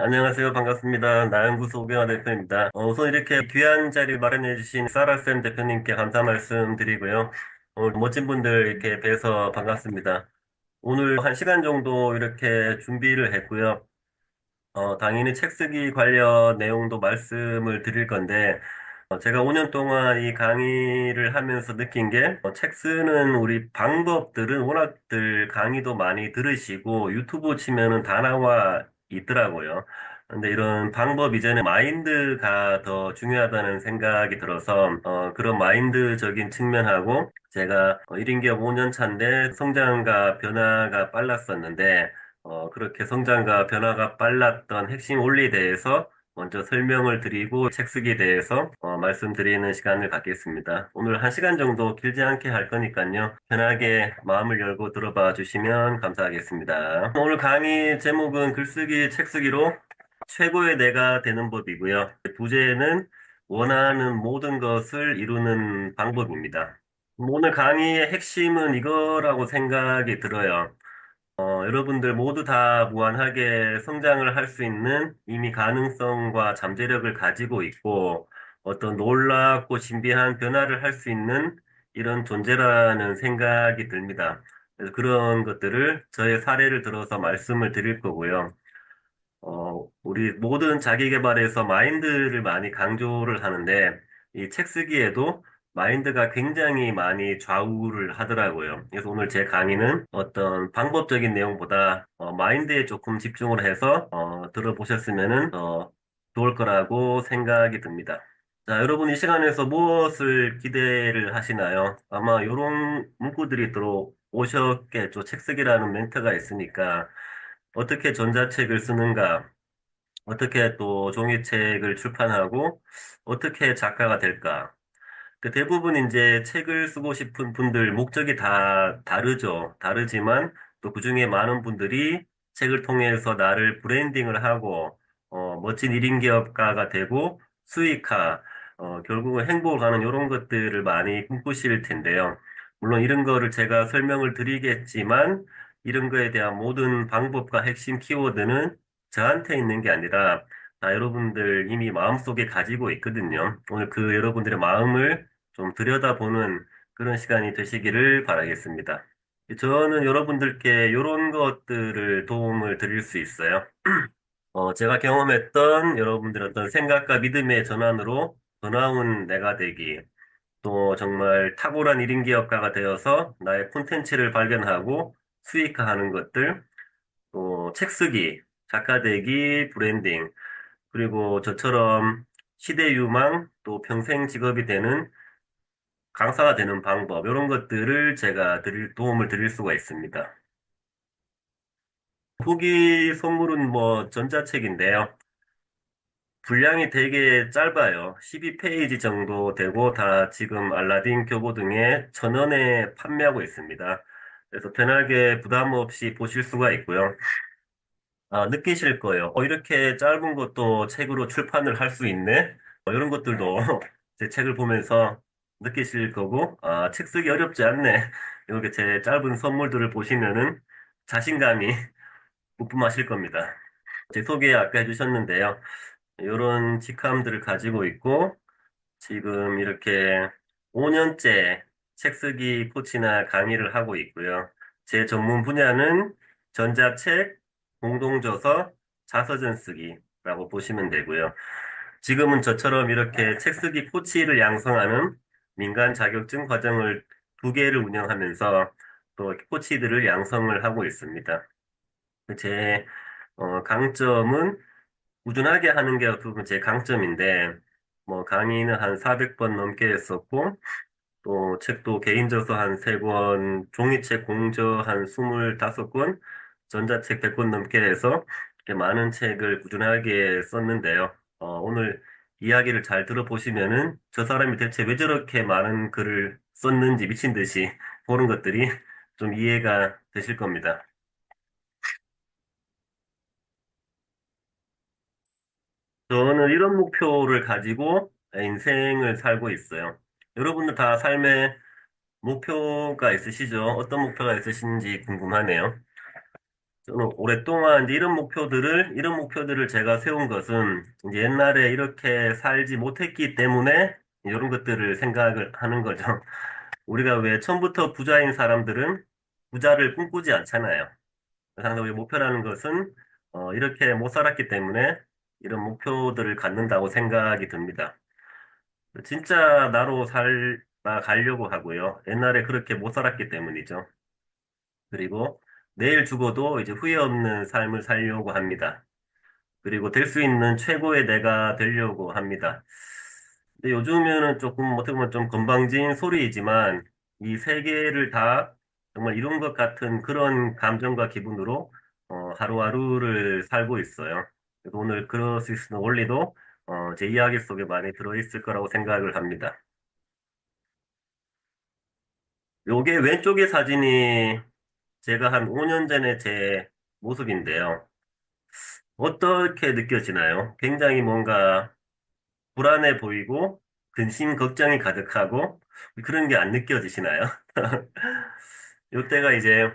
안녕하세요. 반갑습니다. 나연구소 오경화 대표입니다. 우선 이렇게 귀한 자리 마련해주신 사라쌤 대표님께 감사 말씀드리고요. 오늘 멋진 분들 이렇게 뵈서 반갑습니다. 오늘 한 시간 정도 이렇게 준비를 했고요. 당연히 책 쓰기 관련 내용도 말씀을 드릴 건데, 제가 5년 동안 이 강의를 하면서 느낀 게, 책 쓰는 우리 방법들은 워낙들 강의도 많이 들으시고, 유튜브 치면은 다 나와 있더라고요. 근데 이런 방법 이전에 마인드가 더 중요하다는 생각이 들어서, 그런 마인드적인 측면하고, 제가 1인 기업 5년 차인데 성장과 변화가 빨랐었는데, 그렇게 성장과 변화가 빨랐던 핵심 원리에 대해서 먼저 설명을 드리고 책 쓰기에 대해서 말씀드리는 시간을 갖겠습니다. 오늘 1시간 정도 길지 않게 할 거니까요. 편하게 마음을 열고 들어봐 주시면 감사하겠습니다. 오늘 강의 제목은 글쓰기, 책 쓰기로 최고의 내가 되는 법이고요. 부제는 원하는 모든 것을 이루는 방법입니다. 오늘 강의의 핵심은 이거라고 생각이 들어요. 여러분들 모두 다 무한하게 성장을 할 수 있는 이미 가능성과 잠재력을 가지고 있고 어떤 놀랍고 신비한 변화를 할 수 있는 이런 존재라는 생각이 듭니다. 그래서 그런 것들을 저의 사례를 들어서 말씀을 드릴 거고요. 우리 모든 자기 개발에서 마인드를 많이 강조를 하는데, 이 책 쓰기에도 마인드가 굉장히 많이 좌우를 하더라고요. 그래서 오늘 제 강의는 어떤 방법적인 내용보다 마인드에 조금 집중을 해서 들어보셨으면은 좋을 거라고 생각이 듭니다. 자, 여러분 이 시간에서 무엇을 기대를 하시나요? 아마 이런 문구들이 들어오셨겠죠. 책 쓰기라는 멘트가 있으니까. 어떻게 전자책을 쓰는가, 어떻게 또 종이책을 출판하고, 어떻게 작가가 될까. 그 대부분 이제 책을 쓰고 싶은 분들 목적이 다 다르죠. 다르지만 또 그중에 많은 분들이 책을 통해서 나를 브랜딩을 하고, 멋진 1인 기업가가 되고, 수익화, 결국은 행복을 가는 이런 것들을 많이 꿈꾸실 텐데요. 물론 이런 거를 제가 설명을 드리겠지만, 이런 거에 대한 모든 방법과 핵심 키워드는 저한테 있는 게 아니라 다 여러분들 이미 마음속에 가지고 있거든요. 오늘 그 여러분들의 마음을 좀 들여다보는 그런 시간이 되시기를 바라겠습니다. 저는 여러분들께 이런 것들을 도움을 드릴 수 있어요. 제가 경험했던 여러분들의 어떤 생각과 믿음의 전환으로 더 나은 내가 되기, 또 정말 탁월한 1인 기업가가 되어서 나의 콘텐츠를 발견하고 수익화하는 것들, 또 책 쓰기, 작가 되기, 브랜딩, 그리고 저처럼 시대 유망, 또 평생 직업이 되는 강사가 되는 방법, 이런 것들을 제가 도움을 드릴 수가 있습니다. 후기 선물은 뭐 전자책인데요. 분량이 되게 짧아요. 12페이지 정도 되고 다 지금 알라딘 교보 등에 1,000원에 판매하고 있습니다. 그래서 편하게 부담 없이 보실 수가 있고요. 느끼실 거예요. 이렇게 짧은 것도 책으로 출판을 할 수 있네? 이런 것들도 제 책을 보면서 느끼실 거고, 책 쓰기 어렵지 않네. 이렇게 제 짧은 선물들을 보시면은 자신감이 부품하실 겁니다. 제 소개 아까 해주셨는데요. 이런 직함들을 가지고 있고, 지금 이렇게 5년째 책 쓰기 코치나 강의를 하고 있고요. 제 전문 분야는 전자책, 공동저서, 자서전 쓰기라고 보시면 되고요. 지금은 저처럼 이렇게 책 쓰기 코치를 양성하는 민간 자격증 과정을 2개를 운영하면서 또 코치들을 양성을 하고 있습니다. 제 강점은 꾸준하게 하는 게 어떻게 보면 제 강점인데, 뭐 강의는 한 400번 넘게 했었고, 또 책도 개인 저서 한 3권, 종이책 공저 한 25권, 전자책 100권 넘게 해서 이렇게 많은 책을 꾸준하게 썼는데요. 오늘 이야기를 잘 들어보시면은 저 사람이 대체 왜 저렇게 많은 글을 썼는지 미친 듯이 보는 것들이 좀 이해가 되실 겁니다. 저는 이런 목표를 가지고 인생을 살고 있어요. 여러분들 다 삶에 목표가 있으시죠? 어떤 목표가 있으신지 궁금하네요. 저는 오랫동안 이제 이런 목표들을 제가 세운 것은 이제 옛날에 이렇게 살지 못했기 때문에 이런 것들을 생각을 하는 거죠. 우리가 왜 처음부터 부자인 사람들은 부자를 꿈꾸지 않잖아요. 항상 우리 목표라는 것은 이렇게 못 살았기 때문에 이런 목표들을 갖는다고 생각이 듭니다. 진짜 나로 살아가려고 하고요. 옛날에 그렇게 못 살았기 때문이죠. 그리고 내일 죽어도 이제 후회 없는 삶을 살려고 합니다. 그리고 될 수 있는 최고의 내가 되려고 합니다. 근데 요즘에는 조금 어떻게 보면 좀 건방진 소리이지만 이 세 개를 다 정말 이룬 것 같은 그런 감정과 기분으로 하루하루를 살고 있어요. 그래서 오늘 그럴 수 있는 원리도 제 이야기 속에 많이 들어있을 거라고 생각을 합니다. 요게 왼쪽의 사진이 제가 한 5년 전에 제 모습인데요. 어떻게 느껴지나요? 굉장히 뭔가 불안해 보이고 근심 걱정이 가득하고 그런 게 안 느껴지시나요? 요때가 이제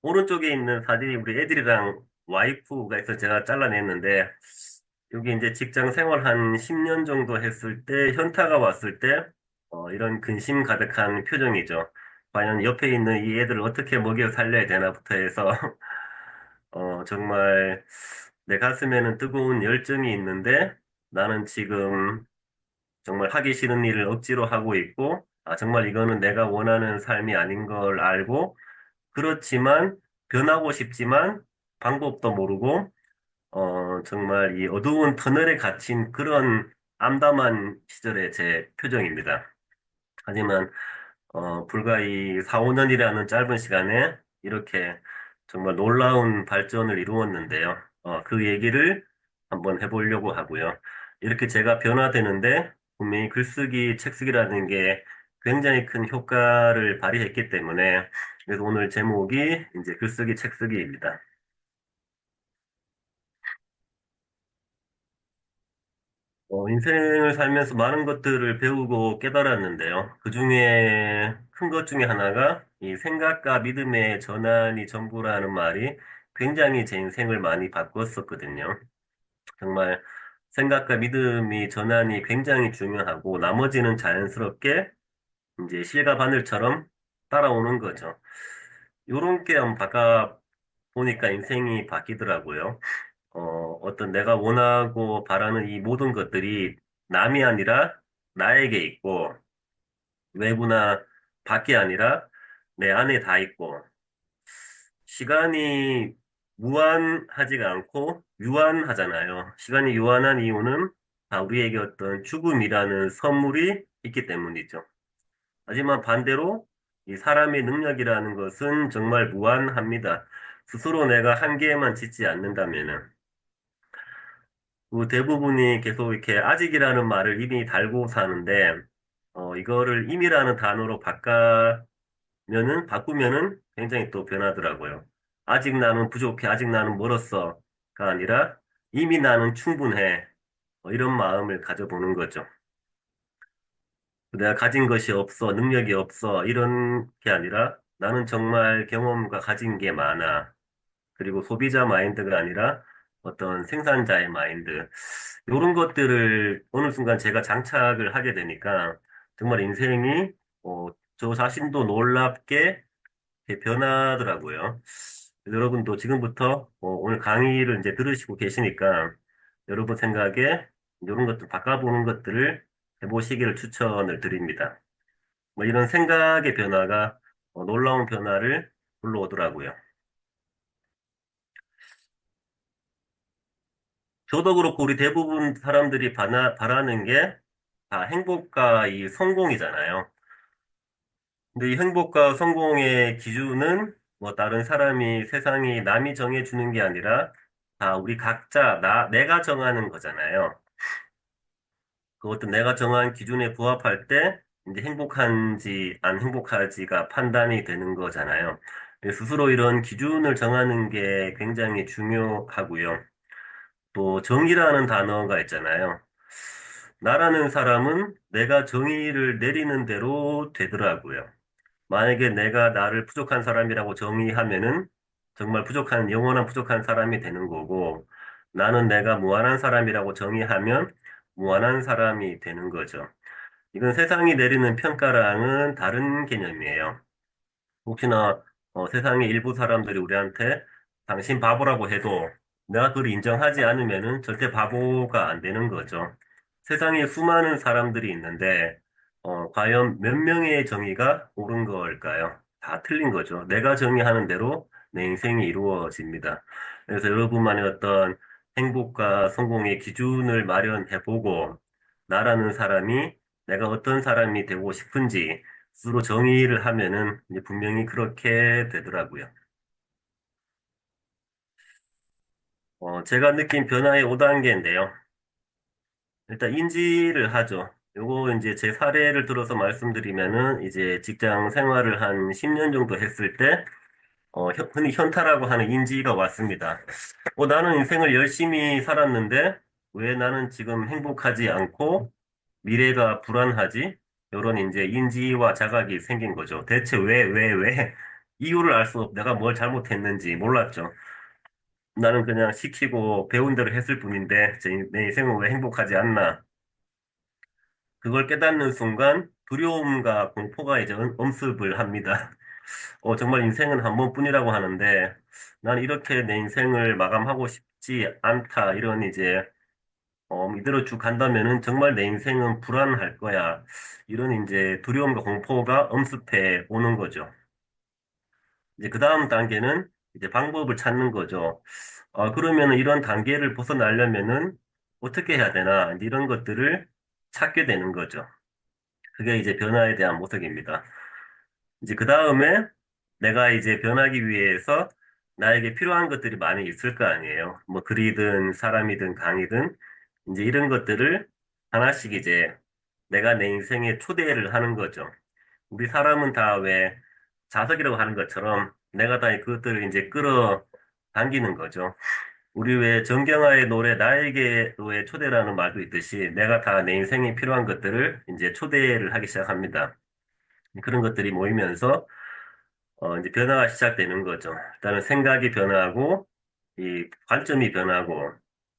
오른쪽에 있는 사진이 우리 애들이랑 와이프가 있어 제가 잘라냈는데 여기 이제 직장 생활 한 10년 정도 했을 때 현타가 왔을 때 이런 근심 가득한 표정이죠. 과연 옆에 있는 이 애들을 어떻게 먹여 살려야 되나부터 해서 정말 내 가슴에는 뜨거운 열정이 있는데 나는 지금 정말 하기 싫은 일을 억지로 하고 있고, 정말 이거는 내가 원하는 삶이 아닌 걸 알고, 그렇지만 변하고 싶지만 방법도 모르고, 정말 이 어두운 터널에 갇힌 그런 암담한 시절의 제 표정입니다. 하지만 불과 이 4, 5년이라는 짧은 시간에 이렇게 정말 놀라운 발전을 이루었는데요. 그 얘기를 한번 해보려고 하고요. 이렇게 제가 변화되는데 분명히 글쓰기, 책쓰기라는 게 굉장히 큰 효과를 발휘했기 때문에 그래서 오늘 제목이 이제 글쓰기, 책쓰기입니다. 인생을 살면서 많은 것들을 배우고 깨달았는데요. 그 중에 큰 것 중에 하나가 이 생각과 믿음의 전환이 전부라는 말이 굉장히 제 인생을 많이 바꿨었거든요. 정말 생각과 믿음이 전환이 굉장히 중요하고 나머지는 자연스럽게 이제 실과 바늘처럼 따라오는 거죠. 요런 게 한번 바꿔 보니까 인생이 바뀌더라고요. 어떤 내가 원하고 바라는 이 모든 것들이 남이 아니라 나에게 있고, 외부나 밖이 아니라 내 안에 다 있고, 시간이 무한하지가 않고 유한하잖아요. 시간이 유한한 이유는 다 우리에게 어떤 죽음이라는 선물이 있기 때문이죠. 하지만 반대로 이 사람의 능력이라는 것은 정말 무한합니다. 스스로 내가 한계에만 짓지 않는다면은. 그 대부분이 계속 이렇게 아직이라는 말을 이미 달고 사는데, 이거를 임이라는 단어로 바꾸면은 굉장히 또 변하더라고요. 아직 나는 부족해, 아직 나는 멀었어가 아니라 이미 나는 충분해. 이런 마음을 가져보는 거죠. 내가 가진 것이 없어, 능력이 없어, 이런 게 아니라 나는 정말 경험과 가진 게 많아. 그리고 소비자 마인드가 아니라 어떤 생산자의 마인드. 이런 것들을 어느 순간 제가 장착을 하게 되니까 정말 인생이 저 자신도 놀랍게 이렇게 변하더라고요. 그래서 여러분도 지금부터 오늘 강의를 이제 들으시고 계시니까 여러분 생각에 이런 것들 바꿔보는 것들을 해보시기를 추천을 드립니다. 뭐 이런 생각의 변화가 놀라운 변화를 불러오더라고요. 저도 그렇고 우리 대부분 사람들이 바라는 게 다 행복과 이 성공이잖아요. 근데 이 행복과 성공의 기준은 뭐 다른 사람이 세상이 남이 정해주는 게 아니라 다 우리 각자 내가 정하는 거잖아요. 그것도 내가 정한 기준에 부합할 때 이제 행복한지 안 행복한지가 판단이 되는 거잖아요. 스스로 이런 기준을 정하는 게 굉장히 중요하고요. 또 정의라는 단어가 있잖아요. 나라는 사람은 내가 정의를 내리는 대로 되더라고요. 만약에 내가 나를 부족한 사람이라고 정의하면은 정말 부족한, 영원한 부족한 사람이 되는 거고, 나는 내가 무한한 사람이라고 정의하면 무한한 사람이 되는 거죠. 이건 세상이 내리는 평가랑은 다른 개념이에요. 혹시나 세상의 일부 사람들이 우리한테 당신 바보라고 해도 내가 그걸 인정하지 않으면은 절대 바보가 안 되는 거죠. 세상에 수많은 사람들이 있는데 과연 몇 명의 정의가 옳은 걸까요? 다 틀린 거죠. 내가 정의하는 대로 내 인생이 이루어집니다. 그래서 여러분만의 어떤 행복과 성공의 기준을 마련해보고 나라는 사람이 내가 어떤 사람이 되고 싶은지 스스로 정의를 하면은 이제 분명히 그렇게 되더라고요. 제가 느낀 변화의 5단계인데요. 일단 인지를 하죠. 요거 이제 제 사례를 들어서 말씀드리면은 이제 직장 생활을 한 10년 정도 했을 때, 흔히 현타라고 하는 인지가 왔습니다. 나는 인생을 열심히 살았는데 왜 나는 지금 행복하지 않고 미래가 불안하지? 요런 이제 인지와 자각이 생긴 거죠. 대체 왜? 이유를 알 수 없, 내가 뭘 잘못했는지 몰랐죠. 나는 그냥 시키고 배운 대로 했을 뿐인데, 내 인생은 왜 행복하지 않나? 그걸 깨닫는 순간 두려움과 공포가 이제 엄습을 합니다. 정말 인생은 한 번뿐이라고 하는데, 난 이렇게 내 인생을 마감하고 싶지 않다. 이런 이제 이대로 쭉 간다면은 정말 내 인생은 불안할 거야. 이런 이제 두려움과 공포가 엄습해 오는 거죠. 이제 그 다음 단계는 이제 방법을 찾는 거죠. 그러면은 이런 단계를 벗어나려면은 어떻게 해야 되나? 이제 이런 것들을 찾게 되는 거죠. 그게 이제 변화에 대한 모색입니다. 이제 그 다음에 내가 이제 변하기 위해서 나에게 필요한 것들이 많이 있을 거 아니에요. 뭐 글이든 사람이든 강의든 이제 이런 것들을 하나씩 이제 내가 내 인생에 초대를 하는 거죠. 우리 사람은 다 왜 자석이라고 하는 것처럼 내가 다 그것들을 이제 끌어당기는 거죠. 우리 왜 정경화의 노래 나에게로의 초대라는 말도 있듯이 내가 다 내 인생에 필요한 것들을 이제 초대를 하기 시작합니다. 그런 것들이 모이면서 이제 변화가 시작되는 거죠. 일단은 생각이 변화하고, 이 관점이 변하고,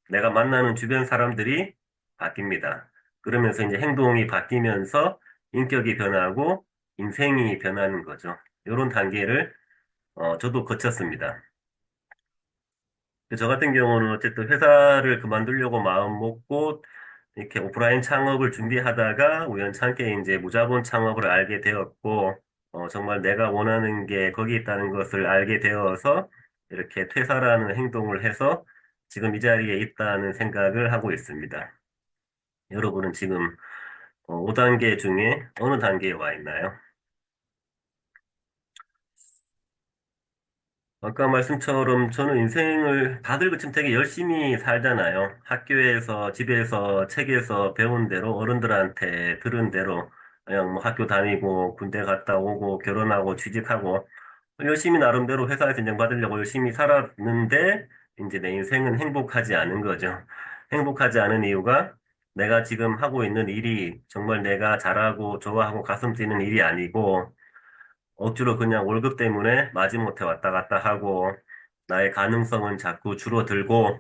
내가 만나는 주변 사람들이 바뀝니다. 그러면서 이제 행동이 바뀌면서 인격이 변하고, 인생이 변하는 거죠. 이런 단계를, 저도 거쳤습니다. 저 같은 경우는 어쨌든 회사를 그만두려고 마음 먹고, 이렇게 오프라인 창업을 준비하다가 우연찮게 이제 무자본 창업을 알게 되었고, 정말 내가 원하는 게 거기 있다는 것을 알게 되어서 이렇게 퇴사라는 행동을 해서 지금 이 자리에 있다는 생각을 하고 있습니다. 여러분은 지금 5단계 중에 어느 단계에 와 있나요? 아까 말씀처럼 저는 인생을 다들 그쯤 되게 열심히 살잖아요. 학교에서, 집에서, 책에서 배운 대로, 어른들한테 들은 대로, 그냥 뭐 학교 다니고, 군대 갔다 오고, 결혼하고, 취직하고, 열심히 나름대로 회사에서 인정받으려고 열심히 살았는데, 이제 내 인생은 행복하지 않은 거죠. 행복하지 않은 이유가 내가 지금 하고 있는 일이 정말 내가 잘하고, 좋아하고, 가슴 뛰는 일이 아니고, 억지로 그냥 월급 때문에 마지못해 왔다 갔다 하고 나의 가능성은 자꾸 줄어들고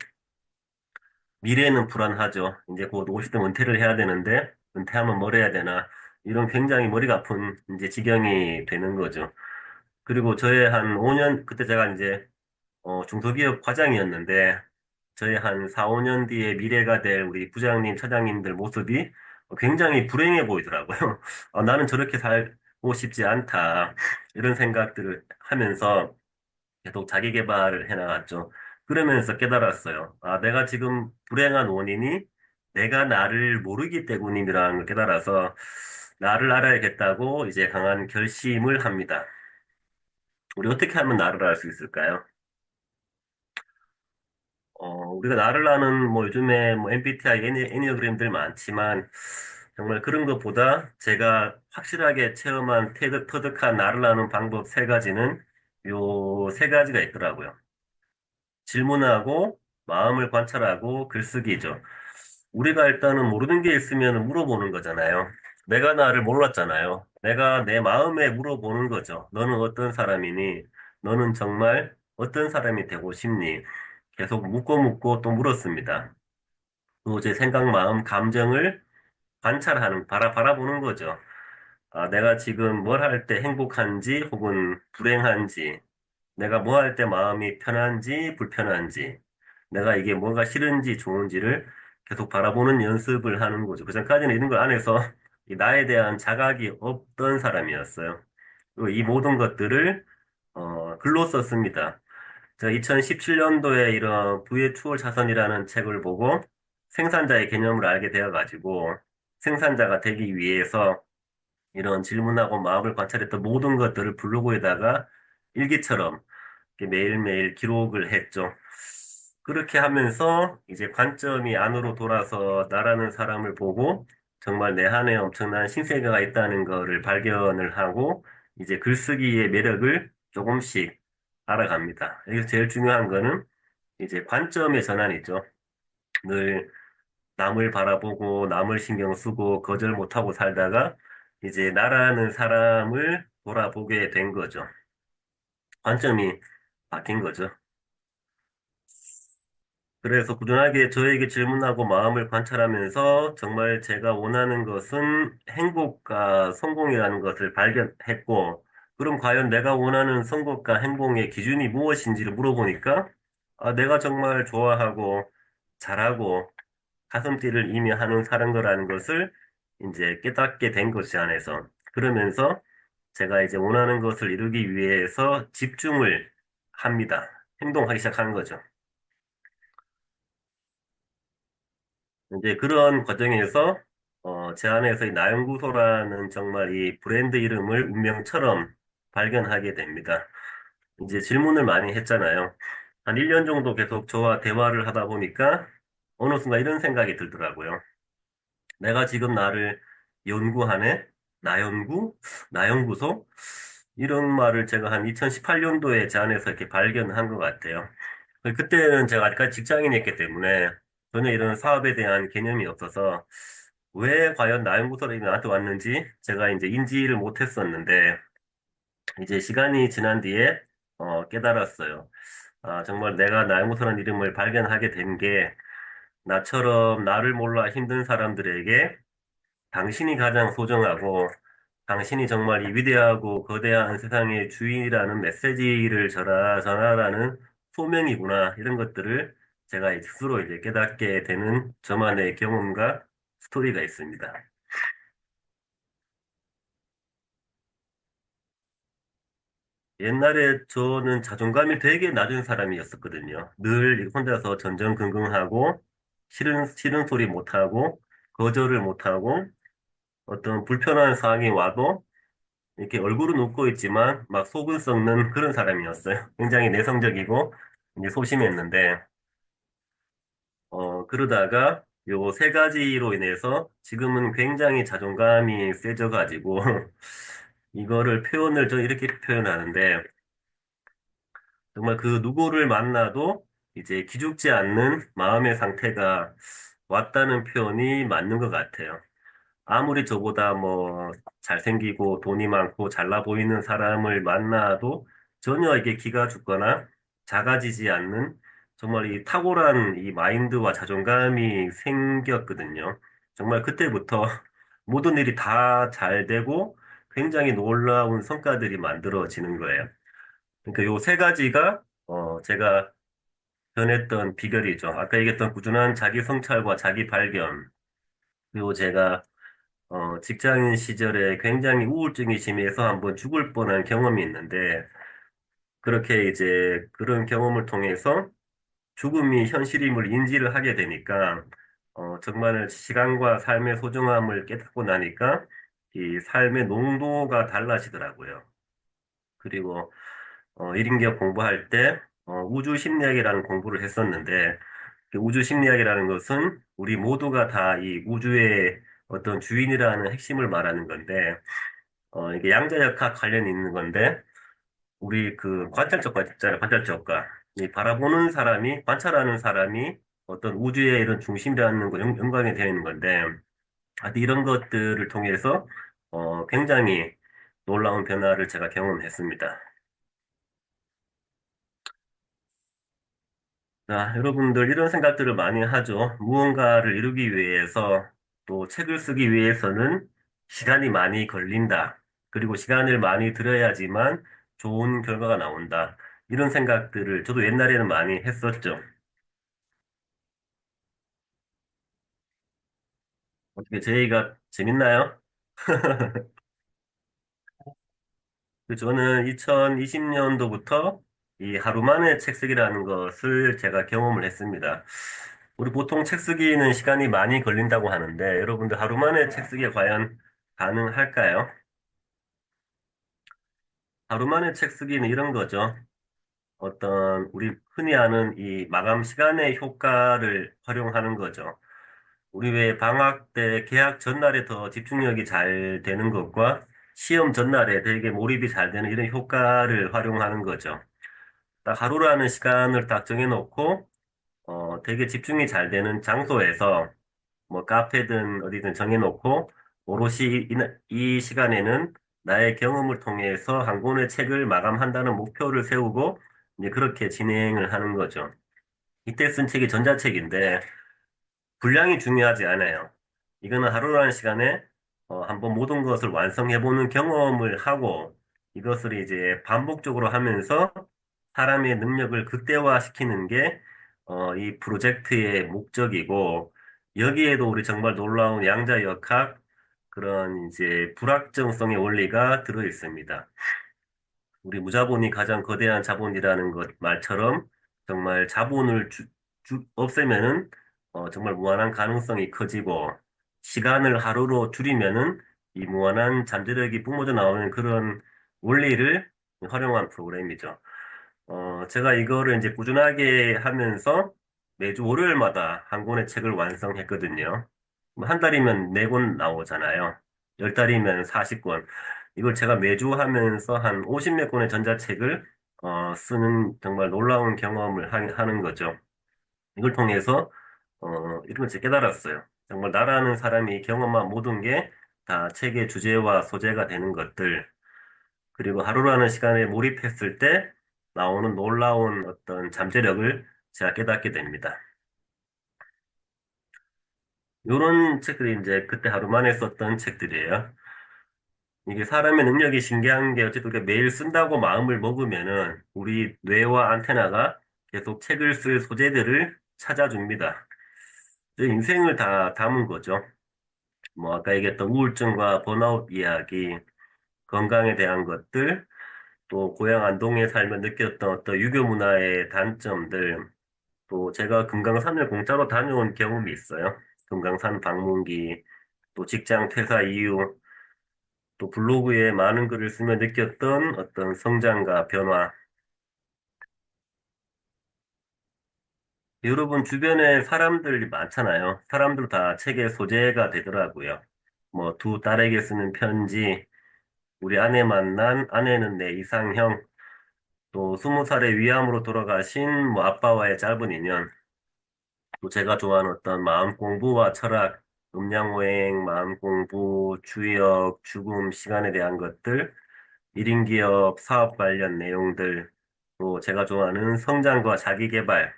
미래는 불안하죠. 이제 곧 50대 은퇴를 해야 되는데 은퇴하면 뭘 해야 되나 이런 굉장히 머리가 아픈 이제 지경이 되는 거죠. 그리고 저의 한 5년 그때 제가 이제 중소기업 과장이었는데 저희 한 4, 5년 뒤에 미래가 될 우리 부장님, 차장님들 모습이 굉장히 불행해 보이더라고요. 나는 저렇게 살고 싶지 않다. 이런 생각들을 하면서 계속 자기 개발을 해나갔죠. 그러면서 깨달았어요. 내가 지금 불행한 원인이 내가 나를 모르기 때문이라는 걸 깨달아서 나를 알아야겠다고 이제 강한 결심을 합니다. 우리 어떻게 하면 나를 알 수 있을까요? 우리가 나를 아는 뭐 요즘에 뭐 MBTI, 애니어그램들 많지만 정말 그런 것보다 제가 확실하게 체험한 터득한 나를 아는 방법 세 가지는 요 세 가지가 있더라고요. 질문하고 마음을 관찰하고 글쓰기죠. 우리가 일단은 모르는 게 있으면 물어보는 거잖아요. 내가 나를 몰랐잖아요. 내가 내 마음에 물어보는 거죠. 너는 어떤 사람이니? 너는 정말 어떤 사람이 되고 싶니? 계속 묻고 또 물었습니다. 또 제 생각, 마음, 감정을 관찰하는, 바라보는 거죠. 아, 내가 지금 뭘 할 때 행복한지 혹은 불행한지, 내가 뭐 할 때 마음이 편한지 불편한지, 내가 이게 뭐가 싫은지 좋은지를 계속 바라보는 연습을 하는 거죠. 그 전까지는 이런 걸 안 해서 이 나에 대한 자각이 없던 사람이었어요. 그리고 이 모든 것들을 글로 썼습니다. 제가 2017년도에 이런 부의 추월 자선이라는 책을 보고 생산자의 개념을 알게 되어가지고 생산자가 되기 위해서 이런 질문하고 마음을 관찰했던 모든 것들을 블로그에다가 일기처럼 이렇게 매일매일 기록을 했죠. 그렇게 하면서 이제 관점이 안으로 돌아서 나라는 사람을 보고 정말 내 안에 엄청난 신세계가 있다는 거를 발견을 하고 이제 글쓰기의 매력을 조금씩 알아갑니다. 여기서 제일 중요한 거는 이제 관점의 전환이죠. 늘 남을 바라보고 남을 신경 쓰고 거절 못하고 살다가 이제 나라는 사람을 돌아보게 된 거죠. 관점이 바뀐 거죠. 그래서 꾸준하게 저에게 질문하고 마음을 관찰하면서 정말 제가 원하는 것은 행복과 성공이라는 것을 발견했고, 그럼 과연 내가 원하는 성공과 행복의 기준이 무엇인지를 물어보니까, 아, 내가 정말 좋아하고 잘하고 가슴뛰를 이미 하는 사는 거라는 것을 이제 깨닫게 된 것이 안에서. 그러면서 제가 이제 원하는 것을 이루기 위해서 집중을 합니다. 행동하기 시작한 거죠. 이제 그런 과정에서 제 안에서 이 나연구소라는 정말 이 브랜드 이름을 운명처럼 발견하게 됩니다. 이제 질문을 많이 했잖아요. 한 1년 정도 계속 저와 대화를 하다 보니까 어느 순간 이런 생각이 들더라고요. 내가 지금 나를 연구하네? 나연구? 나연구소? 이런 말을 제가 한 2018년도에 제 안에서 이렇게 발견한 것 같아요. 그때는 제가 아직까지 직장인이었기 때문에 전혀 이런 사업에 대한 개념이 없어서 왜 과연 나연구소를 나한테 왔는지 제가 이제 인지를 못했었는데 이제 시간이 지난 뒤에 깨달았어요. 아, 정말 내가 나연구소라는 이름을 발견하게 된 게 나처럼 나를 몰라 힘든 사람들에게 당신이 가장 소중하고 당신이 정말 이 위대하고 거대한 세상의 주인이라는 메시지를 전하라는 소명이구나. 이런 것들을 제가 스스로 이제 깨닫게 되는 저만의 경험과 스토리가 있습니다. 옛날에 저는 자존감이 되게 낮은 사람이었었거든요. 늘 혼자서 전전긍긍하고 싫은 소리 못하고 거절을 못하고 어떤 불편한 상황이 와도 이렇게 얼굴은 웃고 있지만 막 속은 썩는 그런 사람이었어요. 굉장히 내성적이고 이제 소심했는데 그러다가 요 세 가지로 인해서 지금은 굉장히 자존감이 세져가지고 이거를 표현을 저 이렇게 표현하는데 정말 그 누구를 만나도 이제 기죽지 않는 마음의 상태가 왔다는 표현이 맞는 것 같아요. 아무리 저보다 뭐 잘생기고 돈이 많고 잘나 보이는 사람을 만나도 전혀 이게 기가 죽거나 작아지지 않는 정말 이 탁월한 이 마인드와 자존감이 생겼거든요. 정말 그때부터 모든 일이 다 잘 되고 굉장히 놀라운 성과들이 만들어지는 거예요. 그러니까 요 세 가지가 제가 변했던 비결이죠. 아까 얘기했던 꾸준한 자기 성찰과 자기 발견. 그리고 제가 직장인 시절에 굉장히 우울증이 심해서 한번 죽을 뻔한 경험이 있는데, 그렇게 이제 그런 경험을 통해서 죽음이 현실임을 인지를 하게 되니까, 정말 시간과 삶의 소중함을 깨닫고 나니까, 이 삶의 농도가 달라지더라고요. 그리고, 1인격 공부할 때, 우주 심리학이라는 공부를 했었는데, 그 우주 심리학이라는 것은 우리 모두가 다 이 우주의 어떤 주인이라는 핵심을 말하는 건데, 이게 양자역학 관련이 있는 건데, 우리 그 관찰적과 있잖아요, 관찰적과. 이 바라보는 사람이, 관찰하는 사람이 어떤 우주의 이런 중심이라는 거 연관이 되어 있는 건데, 하여튼 이런 것들을 통해서, 굉장히 놀라운 변화를 제가 경험했습니다. 자, 여러분들 이런 생각들을 많이 하죠. 무언가를 이루기 위해서 또 책을 쓰기 위해서는 시간이 많이 걸린다. 그리고 시간을 많이 들여야지만 좋은 결과가 나온다. 이런 생각들을 저도 옛날에는 많이 했었죠. 어떻게 제 얘기가 재밌나요? 저는 2020년도부터 이 하루 만에 책 쓰기라는 것을 제가 경험을 했습니다. 우리 보통 책 쓰기는 시간이 많이 걸린다고 하는데 여러분들 하루 만에 책 쓰기가 과연 가능할까요? 하루 만에 책 쓰기는 이런 거죠. 어떤 우리 흔히 아는 이 마감 시간의 효과를 활용하는 거죠. 우리 왜 방학 때 개학 전날에 더 집중력이 잘 되는 것과 시험 전날에 되게 몰입이 잘 되는 이런 효과를 활용하는 거죠. 딱 하루라는 시간을 딱 정해놓고 되게 집중이 잘 되는 장소에서 뭐 카페든 어디든 정해놓고 오롯이 이 시간에는 나의 경험을 통해서 한 권의 책을 마감한다는 목표를 세우고 이제 그렇게 진행을 하는 거죠. 이때 쓴 책이 전자책인데 분량이 중요하지 않아요. 이거는 하루라는 시간에 한번 모든 것을 완성해보는 경험을 하고 이것을 이제 반복적으로 하면서 사람의 능력을 극대화시키는 게 이 프로젝트의 목적이고 여기에도 우리 정말 놀라운 양자역학 그런 이제 불확정성의 원리가 들어 있습니다. 우리 무자본이 가장 거대한 자본이라는 것 말처럼 정말 자본을 없애면은 정말 무한한 가능성이 커지고 시간을 하루로 줄이면은 이 무한한 잠재력이 뿜어져 나오는 그런 원리를 활용한 프로그램이죠. 제가 이거를 이제 꾸준하게 하면서 매주 월요일마다 한 권의 책을 완성했거든요. 뭐한 달이면 네 권 나오잖아요. 열 달이면 40권. 이걸 제가 매주 하면서 한 50몇 권의 전자책을 쓰는 정말 놀라운 경험을 하는 거죠. 이걸 통해서 이런 걸 제가 깨달았어요. 정말 나라는 사람이 경험한 모든 게 다 책의 주제와 소재가 되는 것들. 그리고 하루라는 시간에 몰입했을 때 나오는 놀라운 어떤 잠재력을 제가 깨닫게 됩니다. 이런 책들이 이제 그때 하루 만에 썼던 책들이에요. 이게 사람의 능력이 신기한 게 어쨌든 우리가 매일 쓴다고 마음을 먹으면은 우리 뇌와 안테나가 계속 책을 쓸 소재들을 찾아줍니다. 제 인생을 다 담은 거죠. 뭐 아까 얘기했던 우울증과 번아웃 이야기, 건강에 대한 것들, 또 고향 안동에 살며 느꼈던 어떤 유교 문화의 단점들, 또 제가 금강산을 공짜로 다녀온 경험이 있어요. 금강산 방문기, 또 직장 퇴사 이후, 또 블로그에 많은 글을 쓰며 느꼈던 어떤 성장과 변화. 여러분 주변에 사람들이 많잖아요. 사람들 다 책의 소재가 되더라고요. 뭐 두 딸에게 쓰는 편지, 우리 아내 만난 아내는 내 이상형, 또 20살의 위암으로 돌아가신 뭐 아빠와의 짧은 인연, 또 제가 좋아하는 어떤 마음 공부와 철학, 음양오행, 마음 공부, 주역, 죽음, 시간에 대한 것들, 1인 기업, 사업 관련 내용들, 또 제가 좋아하는 성장과 자기 개발,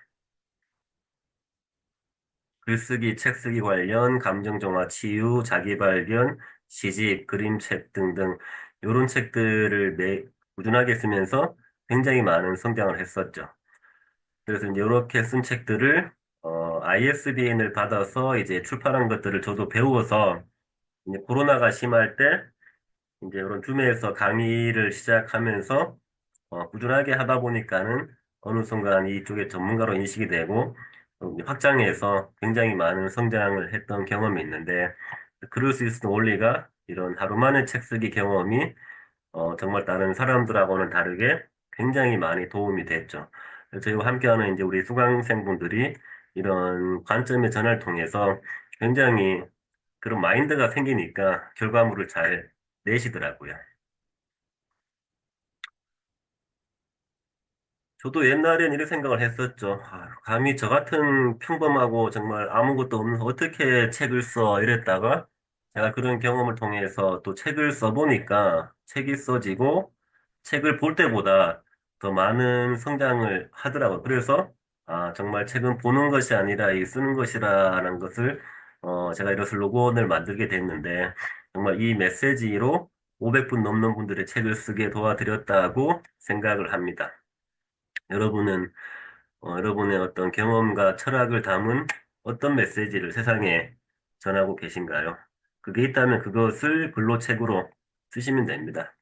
글쓰기, 책쓰기 관련, 감정정화, 치유, 자기 발견, 시집, 그림책 등등 이런 책들을 꾸준하게 쓰면서 굉장히 많은 성장을 했었죠. 그래서 이제 이렇게 쓴 책들을 ISBN을 받아서 이제 출판한 것들을 저도 배워서 이제 코로나가 심할 때 이제 이런 줌에서 강의를 시작하면서 꾸준하게 하다 보니까는 어느 순간 이쪽에 전문가로 인식이 되고 이제 확장해서 굉장히 많은 성장을 했던 경험이 있는데 그럴 수 있었던 원리가 이런 하루 만에 책 쓰기 경험이 정말 다른 사람들하고는 다르게 굉장히 많이 도움이 됐죠. 그래서 저희와 함께하는 이제 우리 수강생분들이 이런 관점의 전환을 통해서 굉장히 그런 마인드가 생기니까 결과물을 잘 내시더라고요. 저도 옛날엔 이런 생각을 했었죠. 아, 감히 저 같은 평범하고 정말 아무것도 없는 어떻게 책을 써 이랬다가 제가 그런 경험을 통해서 또 책을 써보니까 책이 써지고 책을 볼 때보다 더 많은 성장을 하더라고요. 그래서 아, 정말 책은 보는 것이 아니라 이 쓰는 것이라는 것을, 제가 이런 슬로건을 만들게 됐는데, 정말 이 메시지로 500분 넘는 분들의 책을 쓰게 도와드렸다고 생각을 합니다. 여러분은, 여러분의 어떤 경험과 철학을 담은 어떤 메시지를 세상에 전하고 계신가요? 그게 있다면 그것을 글로 책으로 쓰시면 됩니다.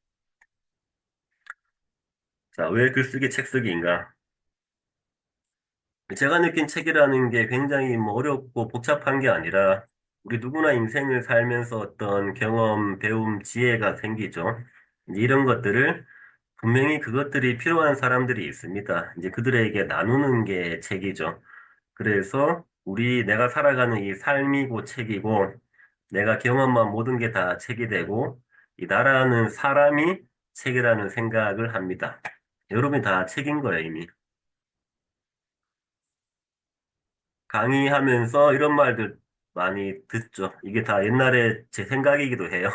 자, 왜 글쓰기 책쓰기인가? 제가 느낀 책이라는 게 굉장히 뭐 어렵고 복잡한 게 아니라 우리 누구나 인생을 살면서 어떤 경험, 배움, 지혜가 생기죠. 이제 이런 것들을 분명히 그것들이 필요한 사람들이 있습니다. 이제 그들에게 나누는 게 책이죠. 그래서 내가 살아가는 이 삶이고 책이고 내가 경험한 모든 게 다 책이 되고 이 나라는 사람이 책이라는 생각을 합니다. 여러분이 다 책인 거예요, 이미. 강의하면서 이런 말들 많이 듣죠. 이게 다 옛날에 제 생각이기도 해요.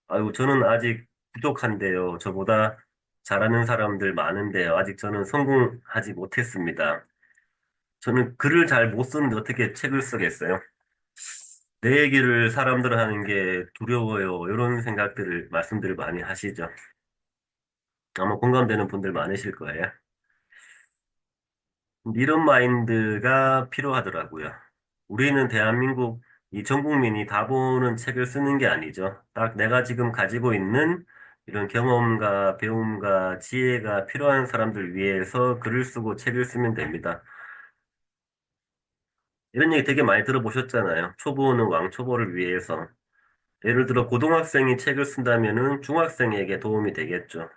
아유, 저는 아직 부족한데요. 저보다 잘하는 사람들 많은데요. 아직 저는 성공하지 못했습니다. 저는 글을 잘 못 쓰는데 어떻게 책을 쓰겠어요? 내 얘기를 사람들 하는 게 두려워요. 이런 생각들을, 말씀들을 많이 하시죠. 아마 공감되는 분들 많으실 거예요. 이런 마인드가 필요하더라고요. 우리는 대한민국 전 국민이 다 보는 책을 쓰는 게 아니죠. 딱 내가 지금 가지고 있는 이런 경험과 배움과 지혜가 필요한 사람들 위해서 글을 쓰고 책을 쓰면 됩니다. 이런 얘기 되게 많이 들어보셨잖아요. 초보는 왕초보를 위해서. 예를 들어 고등학생이 책을 쓴다면은 중학생에게 도움이 되겠죠.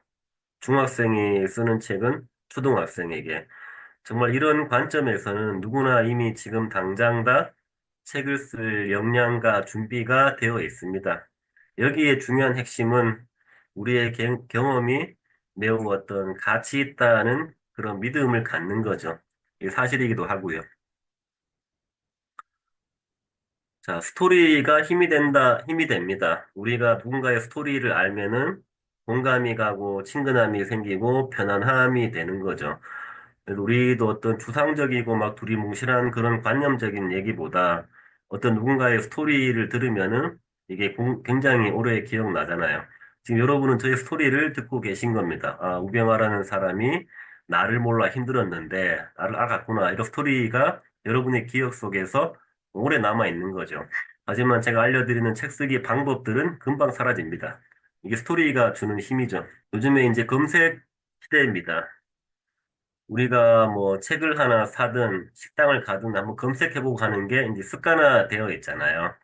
중학생이 쓰는 책은 초등학생에게. 정말 이런 관점에서는 누구나 이미 지금 당장 다 책을 쓸 역량과 준비가 되어 있습니다. 여기에 중요한 핵심은 우리의 경험이 매우 어떤 가치 있다는 그런 믿음을 갖는 거죠. 이게 사실이기도 하고요. 자, 스토리가 힘이 됩니다. 우리가 누군가의 스토리를 알면은 공감이 가고 친근함이 생기고 편안함이 되는 거죠. 그래서 우리도 어떤 추상적이고 막 두리뭉실한 그런 관념적인 얘기보다 어떤 누군가의 스토리를 들으면은 이게 굉장히 오래 기억나잖아요. 지금 여러분은 저의 스토리를 듣고 계신 겁니다. 아, 우병아라는 사람이 나를 몰라 힘들었는데 나를 알았구나. 이런 스토리가 여러분의 기억 속에서 오래 남아 있는 거죠. 하지만 제가 알려드리는 책 쓰기 방법들은 금방 사라집니다. 이게 스토리가 주는 힘이죠. 요즘에 이제 검색 시대입니다. 우리가 뭐 책을 하나 사든 식당을 가든 한번 검색해보고 가는 게 이제 습관화되어 있잖아요.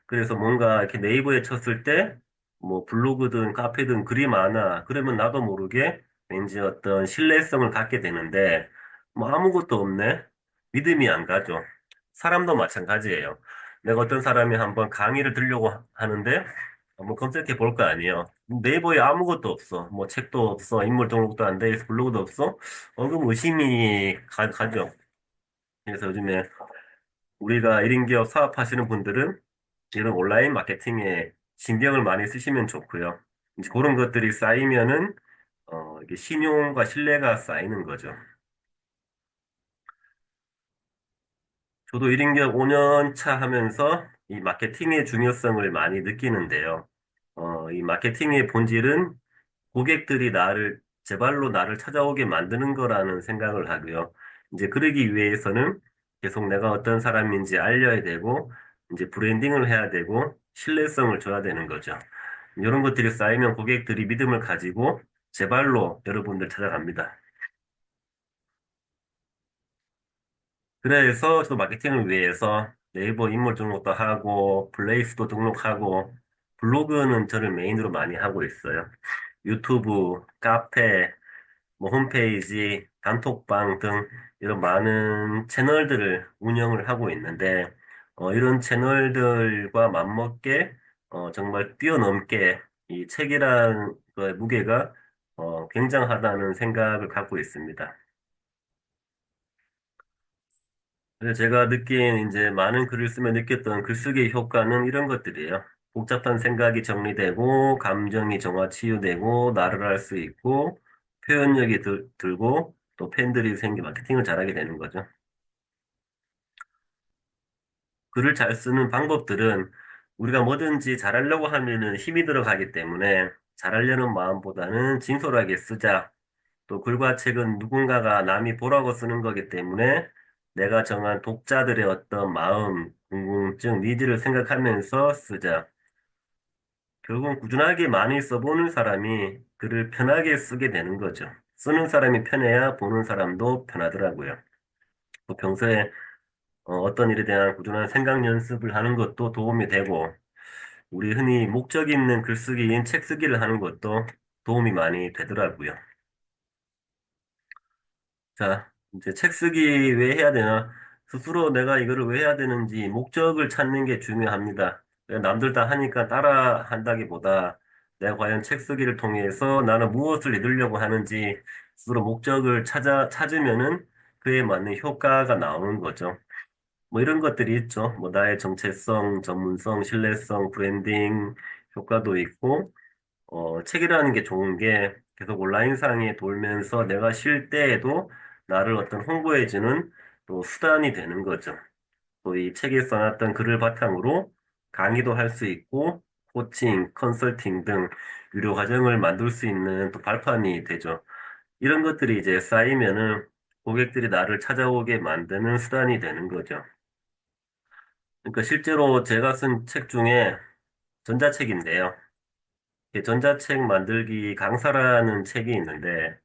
그래서 뭔가 이렇게 네이버에 쳤을 때 뭐 블로그든 카페든 글이 많아. 그러면 나도 모르게 왠지 어떤 신뢰성을 갖게 되는데 뭐 아무것도 없네. 믿음이 안 가죠. 사람도 마찬가지예요. 내가 어떤 사람이 한번 강의를 들려고 하는데 한번 검색해 볼 거 아니에요. 네이버에 아무것도 없어. 뭐 책도 없어. 인물 등록도 안 돼 있어. 블로그도 없어. 그럼 의심이 가죠. 그래서 요즘에 우리가 1인 기업 사업하시는 분들은 이런 온라인 마케팅에 신경을 많이 쓰시면 좋고요. 이제 그런 것들이 쌓이면은, 이게 신용과 신뢰가 쌓이는 거죠. 저도 1인 기업 5년 차 하면서 이 마케팅의 중요성을 많이 느끼는데요. 이 마케팅의 본질은 고객들이 제발로 나를 찾아오게 만드는 거라는 생각을 하고요. 이제 그러기 위해서는 계속 내가 어떤 사람인지 알려야 되고, 이제 브랜딩을 해야 되고, 신뢰성을 줘야 되는 거죠. 이런 것들이 쌓이면 고객들이 믿음을 가지고 제발로 여러분들 찾아갑니다. 그래서 저도 마케팅을 위해서 네이버 인물 등록도 하고, 블레이스도 등록하고, 블로그는 저를 메인으로 많이 하고 있어요. 유튜브, 카페, 뭐 홈페이지, 단톡방 등 이런 많은 채널들을 운영을 하고 있는데, 이런 채널들과 맞먹게, 정말 뛰어넘게 이 책이란 거의 무게가, 굉장하다는 생각을 갖고 있습니다. 그래서 제가 느낀 이제 많은 글을 쓰며 느꼈던 글쓰기의 효과는 이런 것들이에요. 복잡한 생각이 정리되고, 감정이 정화 치유되고, 나를 알 수 있고, 표현력이 들고, 또 팬들이 생기 마케팅을 잘하게 되는 거죠. 글을 잘 쓰는 방법들은 우리가 뭐든지 잘하려고 하면은 힘이 들어가기 때문에 잘하려는 마음보다는 진솔하게 쓰자. 또 글과 책은 누군가가 남이 보라고 쓰는 거기 때문에 내가 정한 독자들의 어떤 마음, 궁금증, 니즈를 생각하면서 쓰자. 결국은 꾸준하게 많이 써보는 사람이 글을 편하게 쓰게 되는 거죠. 쓰는 사람이 편해야 보는 사람도 편하더라고요. 또 평소에 어떤 일에 대한 꾸준한 생각 연습을 하는 것도 도움이 되고, 우리 흔히 목적 있는 글쓰기인 책 쓰기를 하는 것도 도움이 많이 되더라고요. 자, 이제 책 쓰기 왜 해야 되나? 스스로 내가 이거를 왜 해야 되는지 목적을 찾는 게 중요합니다. 남들 다 하니까 따라 한다기보다 내가 과연 책 쓰기를 통해서 나는 무엇을 이루려고 하는지 스스로 목적을 찾으면은 그에 맞는 효과가 나오는 거죠. 뭐 이런 것들이 있죠. 뭐 나의 정체성, 전문성, 신뢰성, 브랜딩 효과도 있고, 책이라는 게 좋은 게 계속 온라인상에 돌면서 내가 쉴 때에도 나를 어떤 홍보해주는 또 수단이 되는 거죠. 또 이 책에 써놨던 글을 바탕으로 강의도 할 수 있고, 코칭, 컨설팅 등 유료 과정을 만들 수 있는 또 발판이 되죠. 이런 것들이 이제 쌓이면은 고객들이 나를 찾아오게 만드는 수단이 되는 거죠. 그러니까 실제로 제가 쓴 책 중에 전자책인데요. 이 전자책 만들기 강사라는 책이 있는데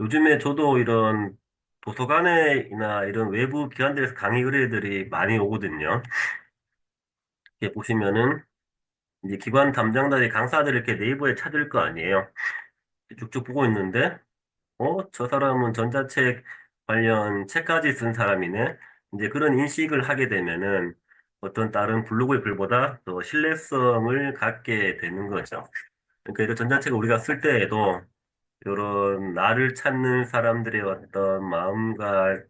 요즘에 저도 이런 도서관에나 이런 외부 기관들에서 강의 의뢰들이 많이 오거든요. 이렇게 보시면은 이제 기관 담당자들이 강사들 이렇게 네이버에 찾을 거 아니에요. 쭉쭉 보고 있는데 저 사람은 전자책 관련 책까지 쓴 사람이네. 이제 그런 인식을 하게 되면은 어떤 다른 블로그의 글보다 더 신뢰성을 갖게 되는 거죠. 그러니까 이런 전자책을 우리가 쓸 때에도 이런 나를 찾는 사람들의 어떤 마음과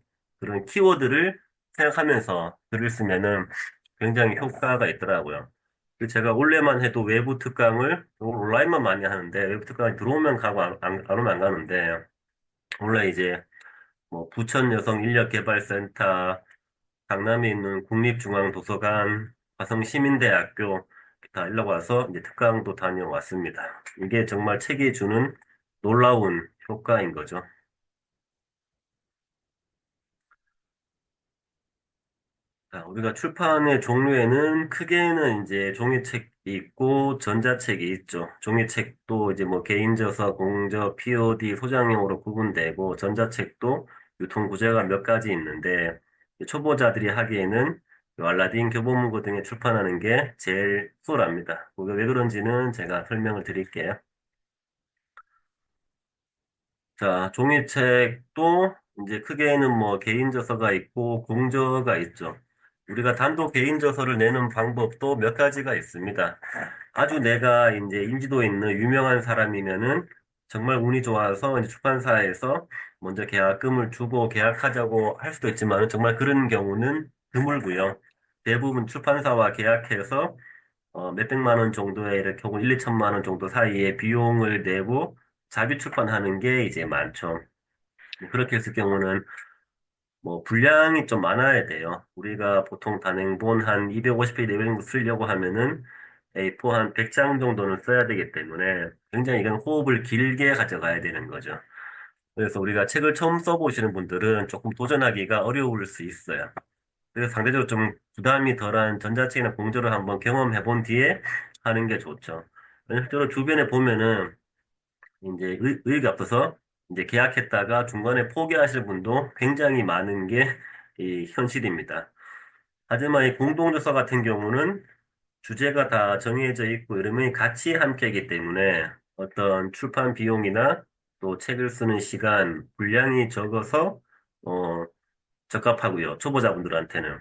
그런 키워드를 생각하면서 글을 쓰면은 굉장히 효과가 있더라고요. 제가 원래만 해도 외부 특강을 온라인만 많이 하는데 외부 특강이 들어오면 가고 안 오면 안 가는데 원래 이제 뭐 부천 여성 인력개발센터, 강남에 있는 국립중앙도서관, 화성시민대학교 다 일하고 와서 이제 특강도 다녀왔습니다. 이게 정말 책이 주는 놀라운 효과인 거죠. 자, 우리가 출판의 종류에는 크게는 이제 종이책이 있고 전자책이 있죠. 종이책도 이제 뭐 개인저서, 공저, POD, 소장용으로 구분되고 전자책도 유통 구조가 몇 가지 있는데 초보자들이 하기에는 이 알라딘 교보문고 등에 출판하는 게 제일 수월합니다. 그게 왜 그런지는 제가 설명을 드릴게요. 자, 종이책도 이제 크게는 뭐 개인저서가 있고 공저가 있죠. 우리가 단독 개인저서를 내는 방법도 몇 가지가 있습니다. 아주 내가 이제 인지도 있는 유명한 사람이면은 정말 운이 좋아서 이제 출판사에서 먼저 계약금을 주고 계약하자고 할 수도 있지만 정말 그런 경우는 드물고요. 대부분 출판사와 계약해서 몇백만 원 정도의 이렇게 혹은 1, 2천만 원 정도 사이에 비용을 내고 자비 출판하는 게 이제 많죠. 그렇게 했을 경우는 뭐 분량이 좀 많아야 돼요. 우리가 보통 단행본 한 250페이지 정도 쓰려고 하면은 A4 한 100장 정도는 써야 되기 때문에 굉장히 이건 호흡을 길게 가져가야 되는 거죠. 그래서 우리가 책을 처음 써보시는 분들은 조금 도전하기가 어려울 수 있어요. 그래서 상대적으로 좀 부담이 덜한 전자책이나 공저를 한번 경험해 본 뒤에 하는 게 좋죠. 왜냐면 실제로 주변에 보면은 이제 의욕이 없어서 이제 계약했다가 중간에 포기하실 분도 굉장히 많은 게 이 현실입니다. 하지만 이 공동저서 같은 경우는 주제가 다 정해져 있고 이러면 같이 함께이기 때문에 어떤 출판 비용이나 또 책을 쓰는 시간, 분량이 적어서 어, 적합하고요. 초보자분들한테는.